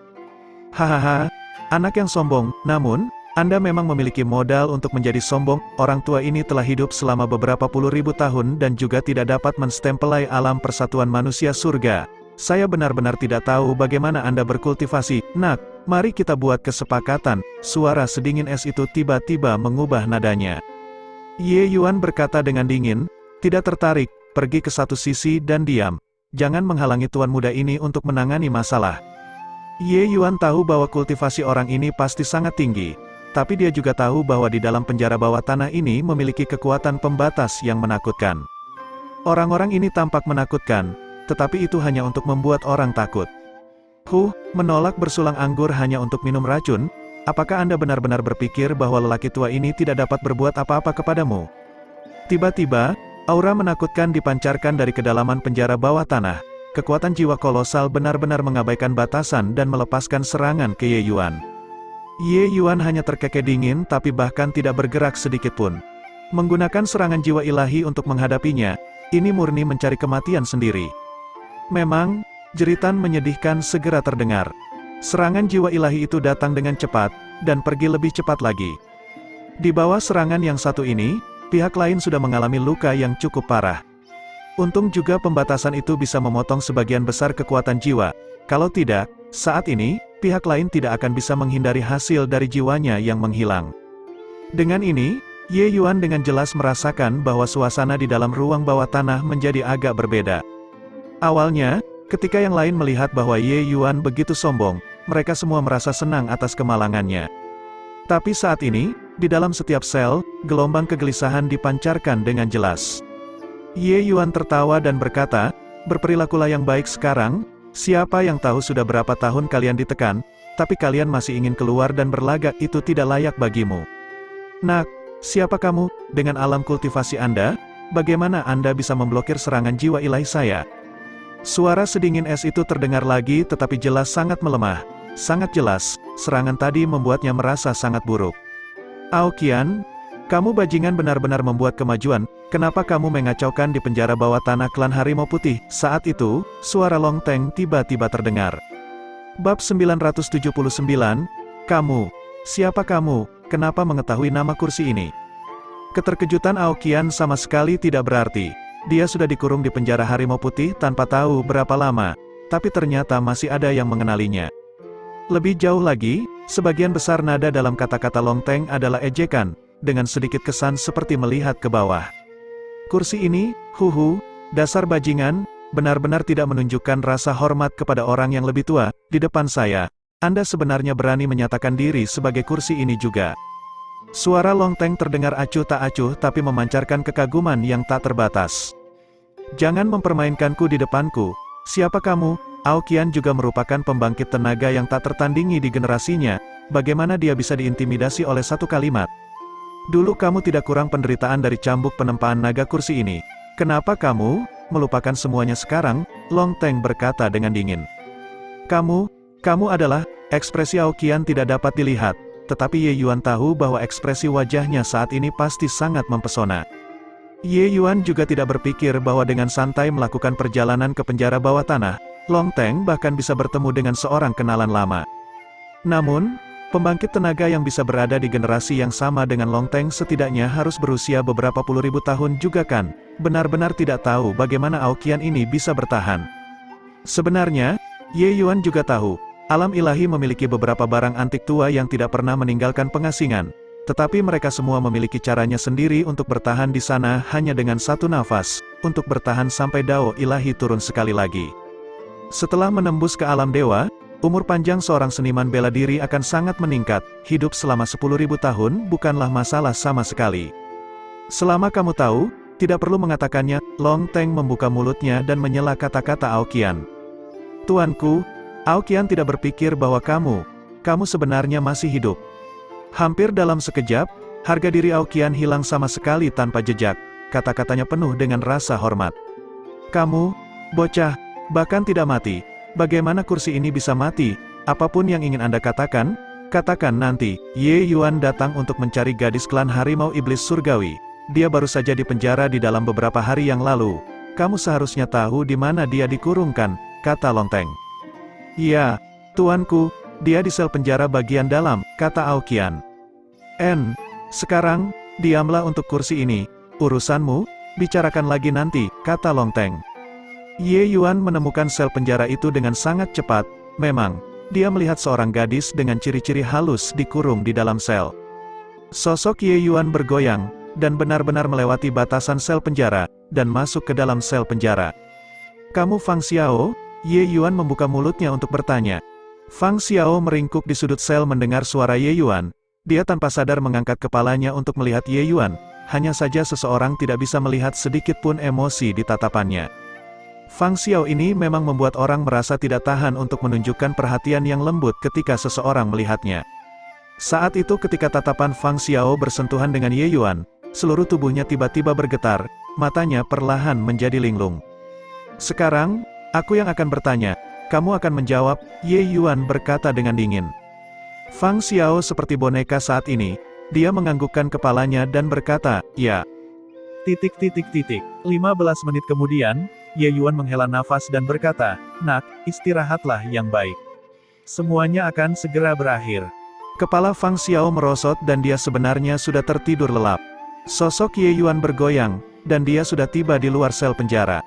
Hahaha, anak yang sombong, namun, Anda memang memiliki modal untuk menjadi sombong. Orang tua ini telah hidup selama beberapa puluh ribu tahun dan juga tidak dapat menstempelai alam persatuan manusia surga. Saya benar-benar tidak tahu bagaimana Anda berkultivasi, nak. Mari kita buat kesepakatan. Suara sedingin es itu tiba-tiba mengubah nadanya. Ye Yuan berkata dengan dingin, tidak tertarik, pergi ke satu sisi dan diam. Jangan menghalangi tuan muda ini untuk menangani masalah. Ye Yuan tahu bahwa kultivasi orang ini pasti sangat tinggi. Tapi dia juga tahu bahwa di dalam penjara bawah tanah ini memiliki kekuatan pembatas yang menakutkan. Orang-orang ini tampak menakutkan, tetapi itu hanya untuk membuat orang takut. Menolak bersulang anggur hanya untuk minum racun? Apakah Anda benar-benar berpikir bahwa lelaki tua ini tidak dapat berbuat apa-apa kepadamu? Tiba-tiba, aura menakutkan dipancarkan dari kedalaman penjara bawah tanah. Kekuatan jiwa kolosal benar-benar mengabaikan batasan dan melepaskan serangan ke Ye Yuan. Ye Yuan hanya terkekeh dingin tapi bahkan tidak bergerak sedikit pun. Menggunakan serangan jiwa ilahi untuk menghadapinya, ini murni mencari kematian sendiri. Memang, jeritan menyedihkan segera terdengar. Serangan jiwa ilahi itu datang dengan cepat, dan pergi lebih cepat lagi. Di bawah serangan yang satu ini, pihak lain sudah mengalami luka yang cukup parah. Untung juga pembatasan itu bisa memotong sebagian besar kekuatan jiwa. Kalau tidak, saat ini, pihak lain tidak akan bisa menghindari hasil dari jiwanya yang menghilang. Dengan ini, Ye Yuan dengan jelas merasakan bahwa suasana di dalam ruang bawah tanah menjadi agak berbeda. Awalnya, ketika yang lain melihat bahwa Ye Yuan begitu sombong, mereka semua merasa senang atas kemalangannya. Tapi saat ini, di dalam setiap sel, gelombang kegelisahan dipancarkan dengan jelas. Ye Yuan tertawa dan berkata, "Berperilakulah yang baik sekarang, siapa yang tahu sudah berapa tahun kalian ditekan, tapi kalian masih ingin keluar dan berlagak, itu tidak layak bagimu. Nak, siapa kamu? Dengan alam kultivasi Anda, bagaimana Anda bisa memblokir serangan jiwa ilahi saya?" Suara sedingin es itu terdengar lagi tetapi jelas sangat melemah. Sangat jelas, serangan tadi membuatnya merasa sangat buruk. "Aokian, kamu bajingan benar-benar membuat kemajuan, kenapa kamu mengacaukan di penjara bawah tanah klan Harimau Putih?" Saat itu, suara Long Teng tiba-tiba terdengar. Bab 979, "Kamu, siapa kamu? Kenapa mengetahui nama kursi ini?" Keterkejutan Aokian sama sekali tidak berarti. Dia sudah dikurung di penjara Harimau Putih tanpa tahu berapa lama, tapi ternyata masih ada yang mengenalinya. Lebih jauh lagi, sebagian besar nada dalam kata-kata Long Teng adalah ejekan, dengan sedikit kesan seperti melihat ke bawah. "Kursi ini, dasar bajingan, benar-benar tidak menunjukkan rasa hormat kepada orang yang lebih tua, di depan saya. Anda sebenarnya berani menyatakan diri sebagai kursi ini juga." Suara Long Teng terdengar acuh tak acuh tapi memancarkan kekaguman yang tak terbatas. "Jangan mempermainkanku di depanku. Siapa kamu?" Aokian juga merupakan pembangkit tenaga yang tak tertandingi di generasinya, bagaimana dia bisa diintimidasi oleh satu kalimat? "Dulu kamu tidak kurang penderitaan dari cambuk penempaan naga kursi ini. Kenapa kamu melupakan semuanya sekarang?" Long Teng berkata dengan dingin. Kamu adalah..." Ekspresi Aokian tidak dapat dilihat, tetapi Ye Yuan tahu bahwa ekspresi wajahnya saat ini pasti sangat mempesona. Ye Yuan juga tidak berpikir bahwa dengan santai melakukan perjalanan ke penjara bawah tanah, Long Teng bahkan bisa bertemu dengan seorang kenalan lama. Namun, pembangkit tenaga yang bisa berada di generasi yang sama dengan Long Teng setidaknya harus berusia beberapa puluh ribu tahun juga kan, benar-benar tidak tahu bagaimana Aokian ini bisa bertahan. Sebenarnya, Ye Yuan juga tahu, alam ilahi memiliki beberapa barang antik tua yang tidak pernah meninggalkan pengasingan, tetapi mereka semua memiliki caranya sendiri untuk bertahan di sana hanya dengan satu nafas, untuk bertahan sampai dao ilahi turun sekali lagi. Setelah menembus ke alam dewa, umur panjang seorang seniman bela diri akan sangat meningkat, hidup selama 10.000 tahun bukanlah masalah sama sekali. Selama kamu tahu, tidak perlu mengatakannya. Long Teng membuka mulutnya dan menyela kata-kata Aokian. "Tuanku," Aokian tidak berpikir bahwa kamu sebenarnya masih hidup. Hampir dalam sekejap, harga diri Aokian hilang sama sekali tanpa jejak, kata-katanya penuh dengan rasa hormat. "Kamu, bocah, bahkan tidak mati. Bagaimana kursi ini bisa mati? Apapun yang ingin Anda katakan, katakan nanti." Ye Yuan datang untuk mencari gadis klan Harimau Iblis Surgawi. Dia baru saja dipenjara di dalam beberapa hari yang lalu. "Kamu seharusnya tahu di mana dia dikurungkan," kata Long Teng. "Ya, tuanku, dia di sel penjara bagian dalam," kata Aokian. Sekarang, diamlah untuk kursi ini. Urusanmu, bicarakan lagi nanti," kata Long Teng. Ye Yuan menemukan sel penjara itu dengan sangat cepat. Memang, dia melihat seorang gadis dengan ciri-ciri halus dikurung di dalam sel. Sosok Ye Yuan bergoyang, dan benar-benar melewati batasan sel penjara, dan masuk ke dalam sel penjara. "Kamu Fang Xiao?" Ye Yuan membuka mulutnya untuk bertanya. Fang Xiao meringkuk di sudut sel mendengar suara Ye Yuan. Dia tanpa sadar mengangkat kepalanya untuk melihat Ye Yuan, hanya saja seseorang tidak bisa melihat sedikit pun emosi di tatapannya. Fang Xiao ini memang membuat orang merasa tidak tahan untuk menunjukkan perhatian yang lembut ketika seseorang melihatnya. Saat itu ketika tatapan Fang Xiao bersentuhan dengan Ye Yuan, seluruh tubuhnya tiba-tiba bergetar, matanya perlahan menjadi linglung. "Sekarang, aku yang akan bertanya, kamu akan menjawab," Ye Yuan berkata dengan dingin. Fang Xiao seperti boneka saat ini, Dia menganggukkan kepalanya dan berkata, "Ya."
15 menit kemudian, Ye Yuan menghela nafas dan berkata, "Nak, istirahatlah yang baik. Semuanya akan segera berakhir."
Kepala Fang Xiao merosot dan dia sebenarnya sudah tertidur lelap. Sosok Ye Yuan bergoyang, dan dia sudah tiba di luar sel penjara.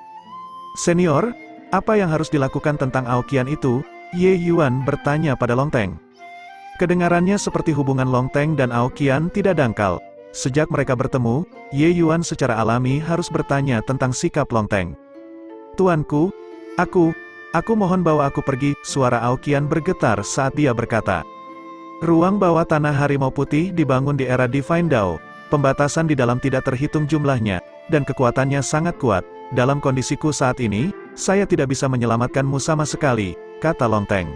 "Senior, apa yang harus dilakukan tentang Aoqian itu?" Ye Yuan bertanya pada Long Teng. Kedengarannya seperti hubungan Long Teng dan Aoqian tidak dangkal. Sejak mereka bertemu, Ye Yuan secara alami harus bertanya tentang sikap Long Teng. "Tuanku, aku mohon bawa aku pergi." Suara Aoqian bergetar saat dia berkata. Ruang bawah tanah harimau putih dibangun di era Divine Dao. Pembatasan di dalam tidak terhitung jumlahnya, dan kekuatannya sangat kuat. "Dalam kondisiku saat ini, saya tidak bisa menyelamatkanmu sama sekali," kata Long Teng.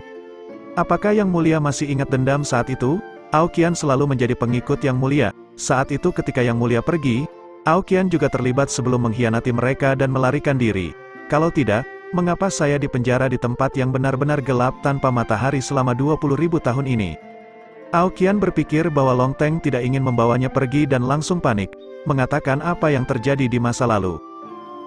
"Apakah Yang Mulia masih ingat dendam saat itu?" Aoqian selalu menjadi pengikut Yang Mulia. Saat itu ketika Yang Mulia pergi, Aoqian juga terlibat sebelum mengkhianati mereka dan melarikan diri. "Kalau tidak, mengapa saya dipenjara di tempat yang benar-benar gelap tanpa matahari selama 20.000 tahun ini?" Aoqian berpikir bahwa Long Teng tidak ingin membawanya pergi dan langsung panik, mengatakan apa yang terjadi di masa lalu.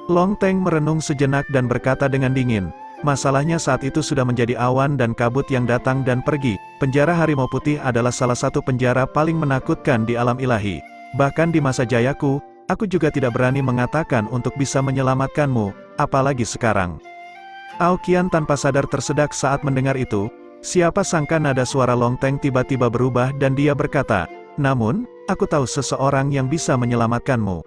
Long Teng merenung sejenak dan berkata dengan dingin, "Masalahnya saat itu sudah menjadi awan dan kabut yang datang dan pergi. Penjara Harimau Putih adalah salah satu penjara paling menakutkan di alam ilahi. Bahkan di masa jayaku, aku juga tidak berani mengatakan untuk bisa menyelamatkanmu, apalagi sekarang." Aoqian tanpa sadar tersedak saat mendengar itu. Siapa sangka nada suara Long Teng tiba-tiba berubah dan dia berkata, "Namun, aku tahu seseorang yang bisa menyelamatkanmu."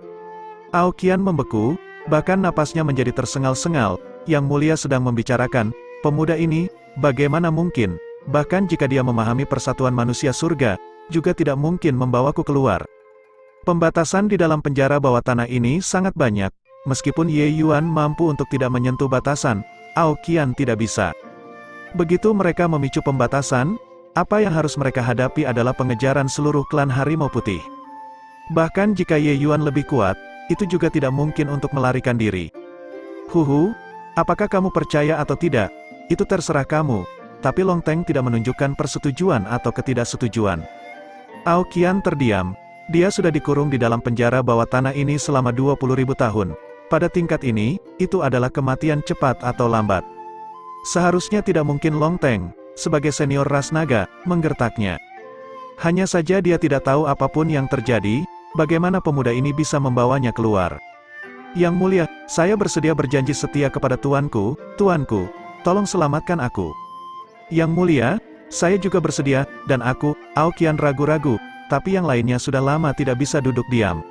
Aoqian membeku, bahkan napasnya menjadi tersengal-sengal. Yang Mulia sedang membicarakan, pemuda ini, bagaimana mungkin, bahkan jika dia memahami persatuan manusia surga, juga tidak mungkin membawaku keluar. Pembatasan di dalam penjara bawah tanah ini sangat banyak, meskipun Ye Yuan mampu untuk tidak menyentuh batasan, Aoqian tidak bisa. Begitu mereka memicu pembatasan, apa yang harus mereka hadapi adalah pengejaran seluruh klan Harimau Putih. Bahkan jika Ye Yuan lebih kuat, itu juga tidak mungkin untuk melarikan diri. "Huhu, apakah kamu percaya atau tidak? Itu terserah kamu." Tapi Long Teng tidak menunjukkan persetujuan atau ketidaksetujuan. Aoqian terdiam. Dia sudah dikurung di dalam penjara bawah tanah ini selama 20.000 tahun. Pada tingkat ini, itu adalah kematian cepat atau lambat. Seharusnya tidak mungkin Long Teng, sebagai senior ras naga, menggertaknya. Hanya saja dia tidak tahu apapun yang terjadi, bagaimana pemuda ini bisa membawanya keluar. "Yang Mulia, saya bersedia berjanji setia kepada tuanku, tolong selamatkan aku." "Yang Mulia, saya juga bersedia, dan aku." Aoqian ragu-ragu, tapi yang lainnya sudah lama tidak bisa duduk diam.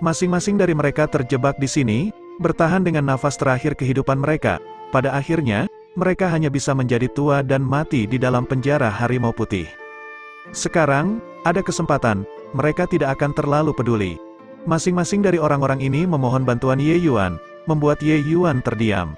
Masing-masing dari mereka terjebak di sini, bertahan dengan nafas terakhir kehidupan mereka. Pada akhirnya, mereka hanya bisa menjadi tua dan mati di dalam penjara Harimau Putih. Sekarang, ada kesempatan, mereka tidak akan terlalu peduli. Masing-masing dari orang-orang ini memohon bantuan Ye Yuan, membuat Ye Yuan terdiam.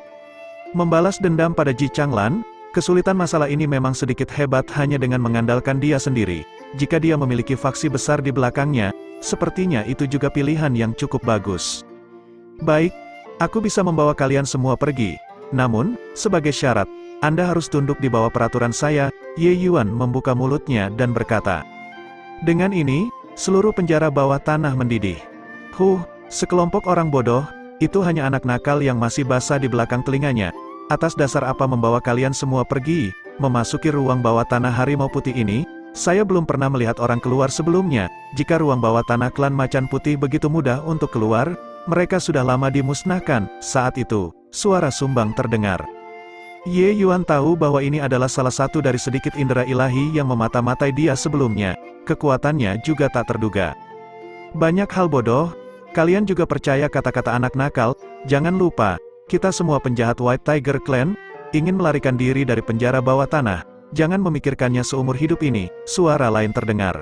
Membalas dendam pada Ji Changlan, kesulitan masalah ini memang sedikit hebat hanya dengan mengandalkan dia sendiri. Jika dia memiliki faksi besar di belakangnya, sepertinya itu juga pilihan yang cukup bagus. "Baik, aku bisa membawa kalian semua pergi. Namun, sebagai syarat, Anda harus tunduk di bawah peraturan saya." Ye Yuan membuka mulutnya dan berkata. Dengan ini, seluruh penjara bawah tanah mendidih. Sekelompok orang bodoh, itu hanya anak nakal yang masih basah di belakang telinganya. "Atas dasar apa membawa kalian semua pergi, memasuki ruang bawah tanah Harimau Putih ini? Saya belum pernah melihat orang keluar sebelumnya. Jika ruang bawah tanah klan Macan Putih begitu mudah untuk keluar, mereka sudah lama dimusnahkan." Saat itu, suara sumbang terdengar. Ye Yuan tahu bahwa ini adalah salah satu dari sedikit indera ilahi yang memata-matai dia sebelumnya. Kekuatannya juga tak terduga. "Banyak hal bodoh, kalian juga percaya kata-kata anak nakal. Jangan lupa, kita semua penjahat White Tiger Clan, ingin melarikan diri dari penjara bawah tanah. Jangan memikirkannya seumur hidup ini." Suara lain terdengar.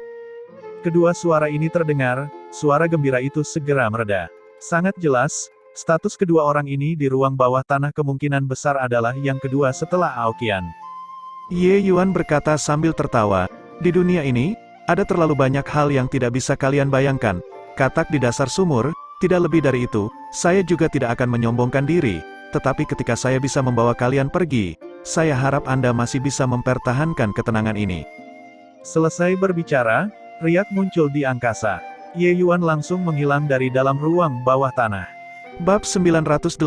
Kedua suara ini terdengar, suara gembira itu segera mereda. Sangat jelas, status kedua orang ini di ruang bawah tanah kemungkinan besar adalah yang kedua setelah Aoqian. Ye Yuan berkata sambil tertawa, "Di dunia ini, ada terlalu banyak hal yang tidak bisa kalian bayangkan. Katak di dasar sumur, tidak lebih dari itu. Saya juga tidak akan menyombongkan diri, tetapi ketika saya bisa membawa kalian pergi, saya harap Anda masih bisa mempertahankan ketenangan ini." Selesai berbicara,
Riak muncul di angkasa. Ye Yuan langsung menghilang dari dalam ruang bawah tanah.
Bab 980,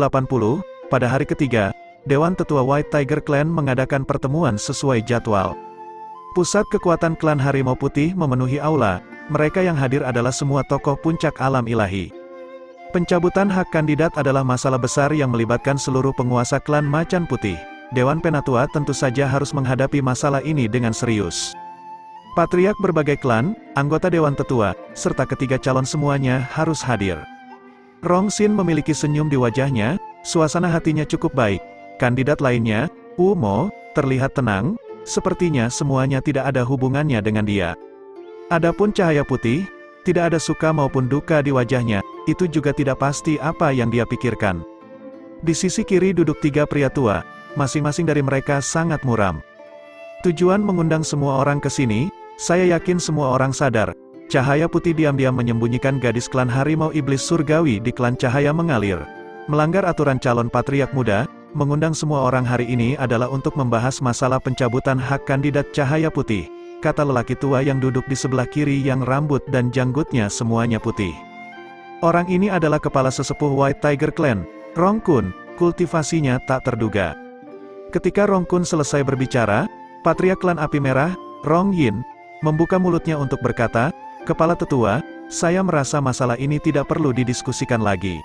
pada hari ketiga, Dewan Tetua White Tiger Clan mengadakan pertemuan sesuai jadwal. Pusat kekuatan klan Harimau Putih memenuhi aula, mereka yang hadir adalah semua tokoh puncak alam ilahi. Pencabutan hak kandidat adalah masalah besar yang melibatkan seluruh penguasa klan Macan Putih. Dewan Penatua tentu saja harus menghadapi masalah ini dengan serius. Patriark berbagai klan, anggota Dewan Tetua, serta ketiga calon semuanya harus hadir. Rong Xin memiliki senyum di wajahnya, suasana hatinya cukup baik. Kandidat lainnya, Wu Mo, terlihat tenang, sepertinya semuanya tidak ada hubungannya dengan dia. Adapun Cahaya Putih, tidak ada suka maupun duka di wajahnya, itu juga tidak pasti apa yang dia pikirkan. Di sisi kiri duduk tiga pria tua, masing-masing dari mereka sangat muram. Tujuan mengundang semua orang ke sini, saya yakin semua orang sadar, Cahaya Putih diam-diam menyembunyikan gadis klan Harimau Iblis Surgawi di klan Cahaya Mengalir. Melanggar aturan calon patriark muda, mengundang semua orang hari ini adalah untuk membahas masalah pencabutan hak kandidat Cahaya Putih, kata lelaki tua yang duduk di sebelah kiri yang rambut dan janggutnya semuanya putih. Orang ini adalah kepala sesepuh White Tiger Clan, Rong Kun, kultivasinya tak terduga. Ketika Rong Kun selesai berbicara, patriark klan Api Merah, Rong Yin, membuka mulutnya untuk berkata, "Kepala Tetua, saya merasa masalah ini tidak perlu didiskusikan lagi.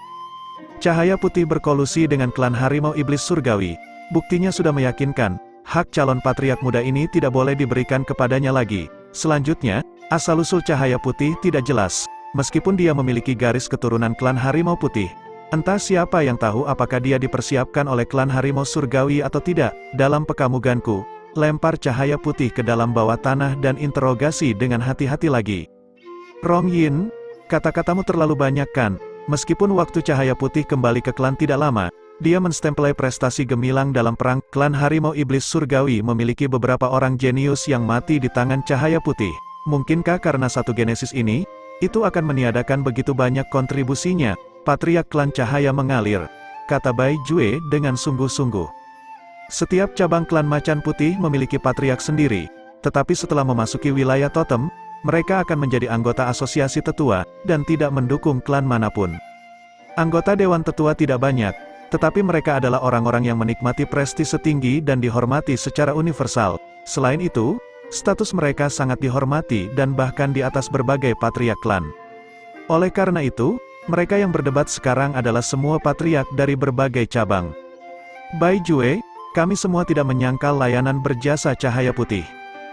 Cahaya Putih berkolusi dengan klan Harimau Iblis Surgawi, buktinya sudah meyakinkan, hak calon patriark muda ini tidak boleh diberikan kepadanya lagi. Selanjutnya, asal-usul Cahaya Putih tidak jelas, meskipun dia memiliki garis keturunan klan Harimau Putih. Entah siapa yang tahu apakah dia dipersiapkan oleh klan Harimau Surgawi atau tidak. Dalam pekamuganku, lempar Cahaya Putih ke dalam bawah tanah dan interogasi dengan hati-hati lagi." Rong Yin, kata-katamu terlalu banyak kan? Meskipun waktu Cahaya Putih kembali ke klan tidak lama, dia menstempelai prestasi gemilang dalam perang. Klan Harimau Iblis Surgawi memiliki beberapa orang jenius yang mati di tangan Cahaya Putih. Mungkinkah karena satu genesis ini, itu akan meniadakan begitu banyak kontribusinya, patriark klan Cahaya Mengalir, kata Bai Jue dengan sungguh-sungguh. Setiap cabang klan Macan Putih memiliki patriark sendiri, tetapi setelah memasuki wilayah totem, mereka akan menjadi anggota asosiasi tetua, dan tidak mendukung klan manapun. Anggota Dewan Tetua tidak banyak, tetapi mereka adalah orang-orang yang menikmati prestise tinggi dan dihormati secara universal. Selain itu, status mereka sangat dihormati dan bahkan di atas berbagai patriark klan. Oleh karena itu, mereka yang berdebat sekarang adalah semua patriark dari berbagai cabang. Bai Jue, kami semua tidak menyangkal layanan berjasa Cahaya Putih.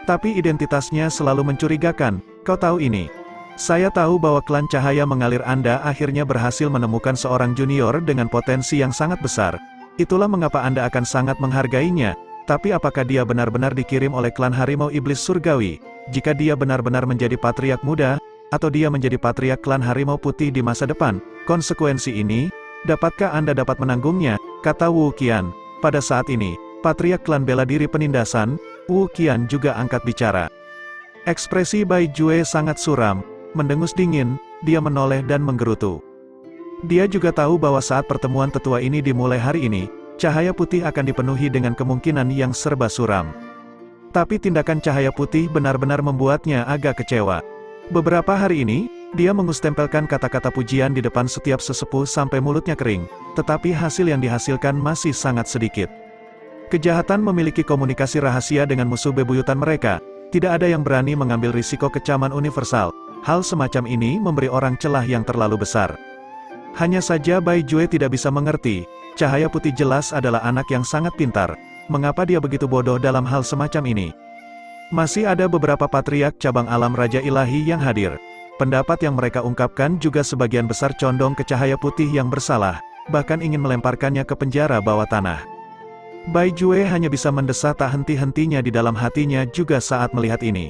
Tapi identitasnya selalu mencurigakan, kau tahu ini. Saya tahu bahwa klan Cahaya Mengalir Anda akhirnya berhasil menemukan seorang junior dengan potensi yang sangat besar. Itulah mengapa Anda akan sangat menghargainya. Tapi apakah dia benar-benar dikirim oleh klan Harimau Iblis Surgawi? Jika dia benar-benar menjadi patriark muda, atau dia menjadi patriark klan Harimau Putih di masa depan, konsekuensi ini, dapatkah Anda dapat menanggungnya? Kata Wu Qian. Pada saat ini, patriark klan bela diri penindasan, Wu Qian juga angkat bicara. Ekspresi Bai Jue sangat suram, mendengus dingin, dia menoleh dan menggerutu. Dia juga tahu bahwa saat pertemuan tetua ini dimulai hari ini, Cahaya Putih akan dipenuhi dengan kemungkinan yang serba suram. Tapi tindakan Cahaya Putih benar-benar membuatnya agak kecewa. Beberapa hari ini, dia mengustempelkan kata-kata pujian di depan setiap sesepuh sampai mulutnya kering, tetapi hasil yang dihasilkan masih sangat sedikit. Kejahatan memiliki komunikasi rahasia dengan musuh bebuyutan mereka, tidak ada yang berani mengambil risiko kecaman universal. Hal semacam ini memberi orang celah yang terlalu besar. Hanya saja Bai Jue tidak bisa mengerti, Cahaya Putih jelas adalah anak yang sangat pintar, mengapa dia begitu bodoh dalam hal semacam ini? Masih ada beberapa patriark cabang alam Raja Ilahi yang hadir. Pendapat yang mereka ungkapkan juga sebagian besar condong ke Cahaya Putih yang bersalah, bahkan ingin melemparkannya ke penjara bawah tanah. Bai Jue hanya bisa mendesah tak henti-hentinya di dalam hatinya juga saat melihat ini.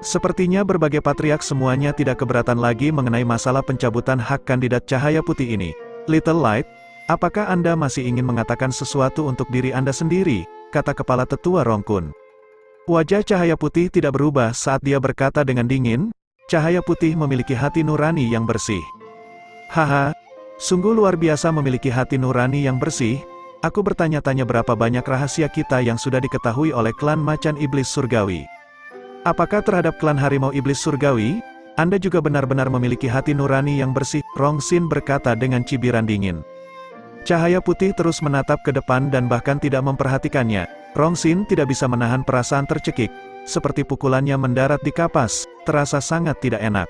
Sepertinya berbagai patriark semuanya tidak keberatan lagi mengenai masalah pencabutan hak kandidat Cahaya Putih ini. Little Light, apakah Anda masih ingin mengatakan sesuatu untuk diri Anda sendiri? Kata kepala tetua Rong Kun. Wajah Cahaya Putih tidak berubah saat dia berkata dengan dingin, Cahaya Putih memiliki hati nurani yang bersih. Haha, sungguh luar biasa memiliki hati nurani yang bersih. Aku bertanya-tanya berapa banyak rahasia kita yang sudah diketahui oleh klan Macan Iblis Surgawi. Apakah terhadap klan harimau iblis surgawi? Anda juga benar-benar memiliki hati nurani yang bersih, Rong Xin berkata dengan cibiran dingin. Cahaya putih terus menatap ke depan dan bahkan tidak memperhatikannya. Rong Xin tidak bisa menahan perasaan tercekik, seperti pukulannya mendarat di kapas, terasa sangat tidak enak.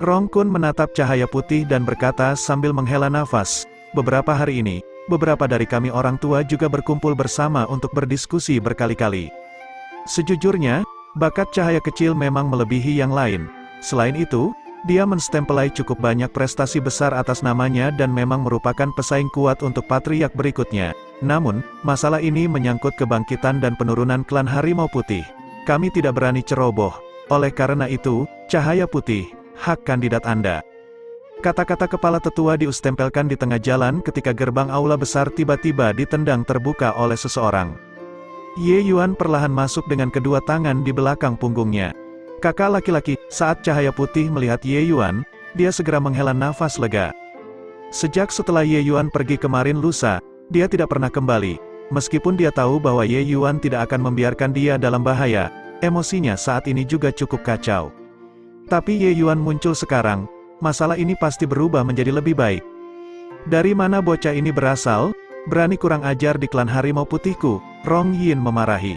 Rong Kun menatap cahaya putih dan berkata sambil menghela nafas, beberapa hari ini, beberapa dari kami orang tua juga berkumpul bersama untuk berdiskusi berkali-kali. Sejujurnya, bakat cahaya kecil memang melebihi yang lain. Selain itu, dia menstempelai cukup banyak prestasi besar atas namanya dan memang merupakan pesaing kuat untuk patriark berikutnya. Namun, masalah ini menyangkut kebangkitan dan penurunan klan harimau putih. Kami tidak berani ceroboh. Oleh karena itu, cahaya putih, hak kandidat Anda. Kata-kata kepala tetua diustempelkan di tengah jalan ketika gerbang aula besar tiba-tiba ditendang terbuka oleh seseorang. Ye Yuan perlahan masuk dengan kedua tangan di belakang punggungnya. Kakak laki-laki, saat cahaya putih melihat Ye Yuan, dia segera menghela nafas lega. Sejak setelah Ye Yuan pergi kemarin lusa, dia tidak pernah kembali. Meskipun dia tahu bahwa Ye Yuan tidak akan membiarkan dia dalam bahaya, emosinya saat ini juga cukup kacau. Tapi Ye Yuan muncul sekarang, masalah ini pasti berubah menjadi lebih baik. Dari mana bocah ini berasal? Berani kurang ajar di klan harimau putihku, Rong Yin memarahi.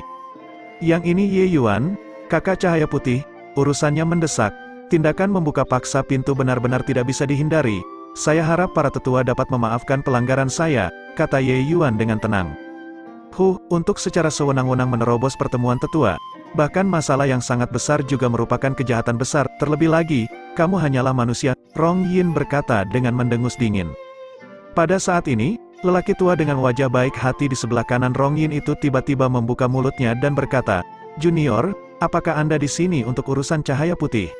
Yang ini Ye Yuan, kakak cahaya putih, urusannya mendesak. Tindakan membuka paksa pintu benar-benar tidak bisa dihindari. Saya harap para tetua dapat memaafkan pelanggaran saya, kata Ye Yuan dengan tenang. Untuk secara sewenang-wenang menerobos pertemuan tetua. Bahkan masalah yang sangat besar juga merupakan kejahatan besar. Terlebih lagi, kamu hanyalah manusia, Rong Yin berkata dengan mendengus dingin. Pada saat ini, lelaki tua dengan wajah baik hati di sebelah kanan Rong Yin itu tiba-tiba membuka mulutnya dan berkata, Junior, apakah Anda di sini untuk urusan cahaya putih?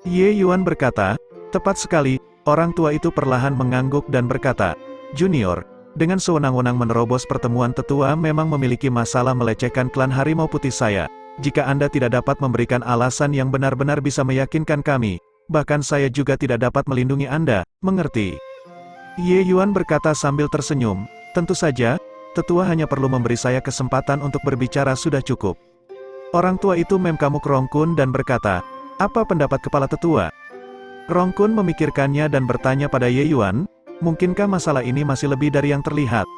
Ye Yuan berkata, tepat sekali, orang tua itu perlahan mengangguk dan berkata, Junior, dengan sewenang-wenang menerobos pertemuan tetua memang memiliki masalah melecehkan klan harimau putih saya. Jika Anda tidak dapat memberikan alasan yang benar-benar bisa meyakinkan kami, bahkan saya juga tidak dapat melindungi Anda, mengerti? Ye Yuan berkata sambil tersenyum, tentu saja, tetua hanya perlu memberi saya kesempatan untuk berbicara sudah cukup. Orang tua itu memkamuk Rong Kun dan berkata, apa pendapat kepala tetua? Rong Kun memikirkannya dan bertanya pada Ye Yuan, mungkinkah masalah ini masih lebih dari yang terlihat?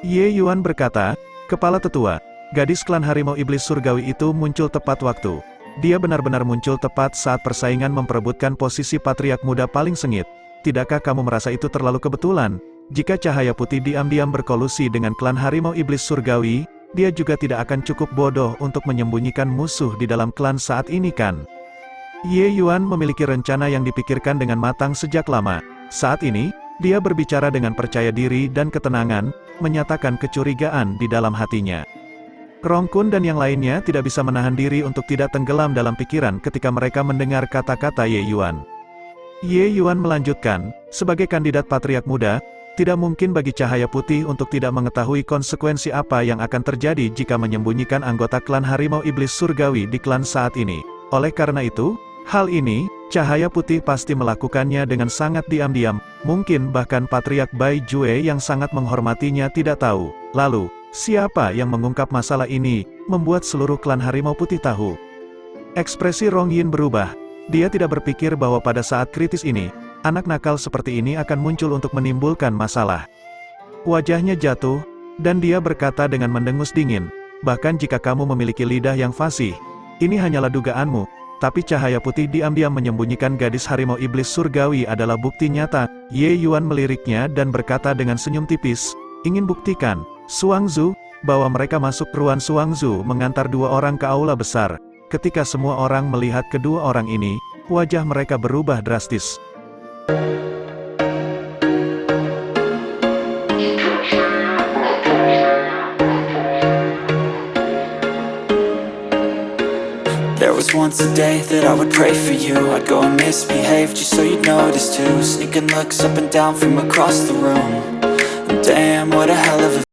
Ye Yuan berkata, kepala tetua, gadis klan harimau iblis surgawi itu muncul tepat waktu. Dia benar-benar muncul tepat saat persaingan memperebutkan posisi patriark muda paling sengit. Tidakkah kamu merasa itu terlalu kebetulan? Jika cahaya putih diam-diam berkolusi dengan klan harimau iblis surgawi, dia juga tidak akan cukup bodoh untuk menyembunyikan musuh di dalam klan saat ini kan? Ye Yuan memiliki rencana yang dipikirkan dengan matang sejak lama. Saat ini, dia berbicara dengan percaya diri dan ketenangan, menyatakan kecurigaan di dalam hatinya. Rong Kun dan yang lainnya tidak bisa menahan diri untuk tidak tenggelam dalam pikiran ketika mereka mendengar kata-kata Ye Yuan. Ye Yuan melanjutkan, sebagai kandidat patriark muda, tidak mungkin bagi cahaya putih untuk tidak mengetahui konsekuensi apa yang akan terjadi jika menyembunyikan anggota klan harimau iblis surgawi di klan saat ini. Oleh karena itu, hal ini, cahaya putih pasti melakukannya dengan sangat diam-diam, mungkin bahkan patriark Bai Jue yang sangat menghormatinya tidak tahu. Lalu, siapa yang mengungkap masalah ini, membuat seluruh klan harimau putih tahu. Ekspresi Rong Yin berubah. Dia tidak berpikir bahwa pada saat kritis ini, anak nakal seperti ini akan muncul untuk menimbulkan masalah. Wajahnya jatuh, dan dia berkata dengan mendengus dingin, bahkan jika kamu memiliki lidah yang fasih, ini hanyalah dugaanmu, tapi cahaya putih diam-diam menyembunyikan gadis harimau iblis surgawi adalah bukti nyata. Ye Yuan meliriknya dan berkata dengan senyum tipis, ingin buktikan, Suangzu, bahwa mereka masuk ruang Suangzu mengantar dua orang ke aula besar. Ketika semua orang melihat kedua orang ini, wajah mereka berubah drastis.
There was once a day that I would pray for you. I'd go and misbehave just so you'd notice too. Sneaking looks up and down from across the room. And damn, what a hell of a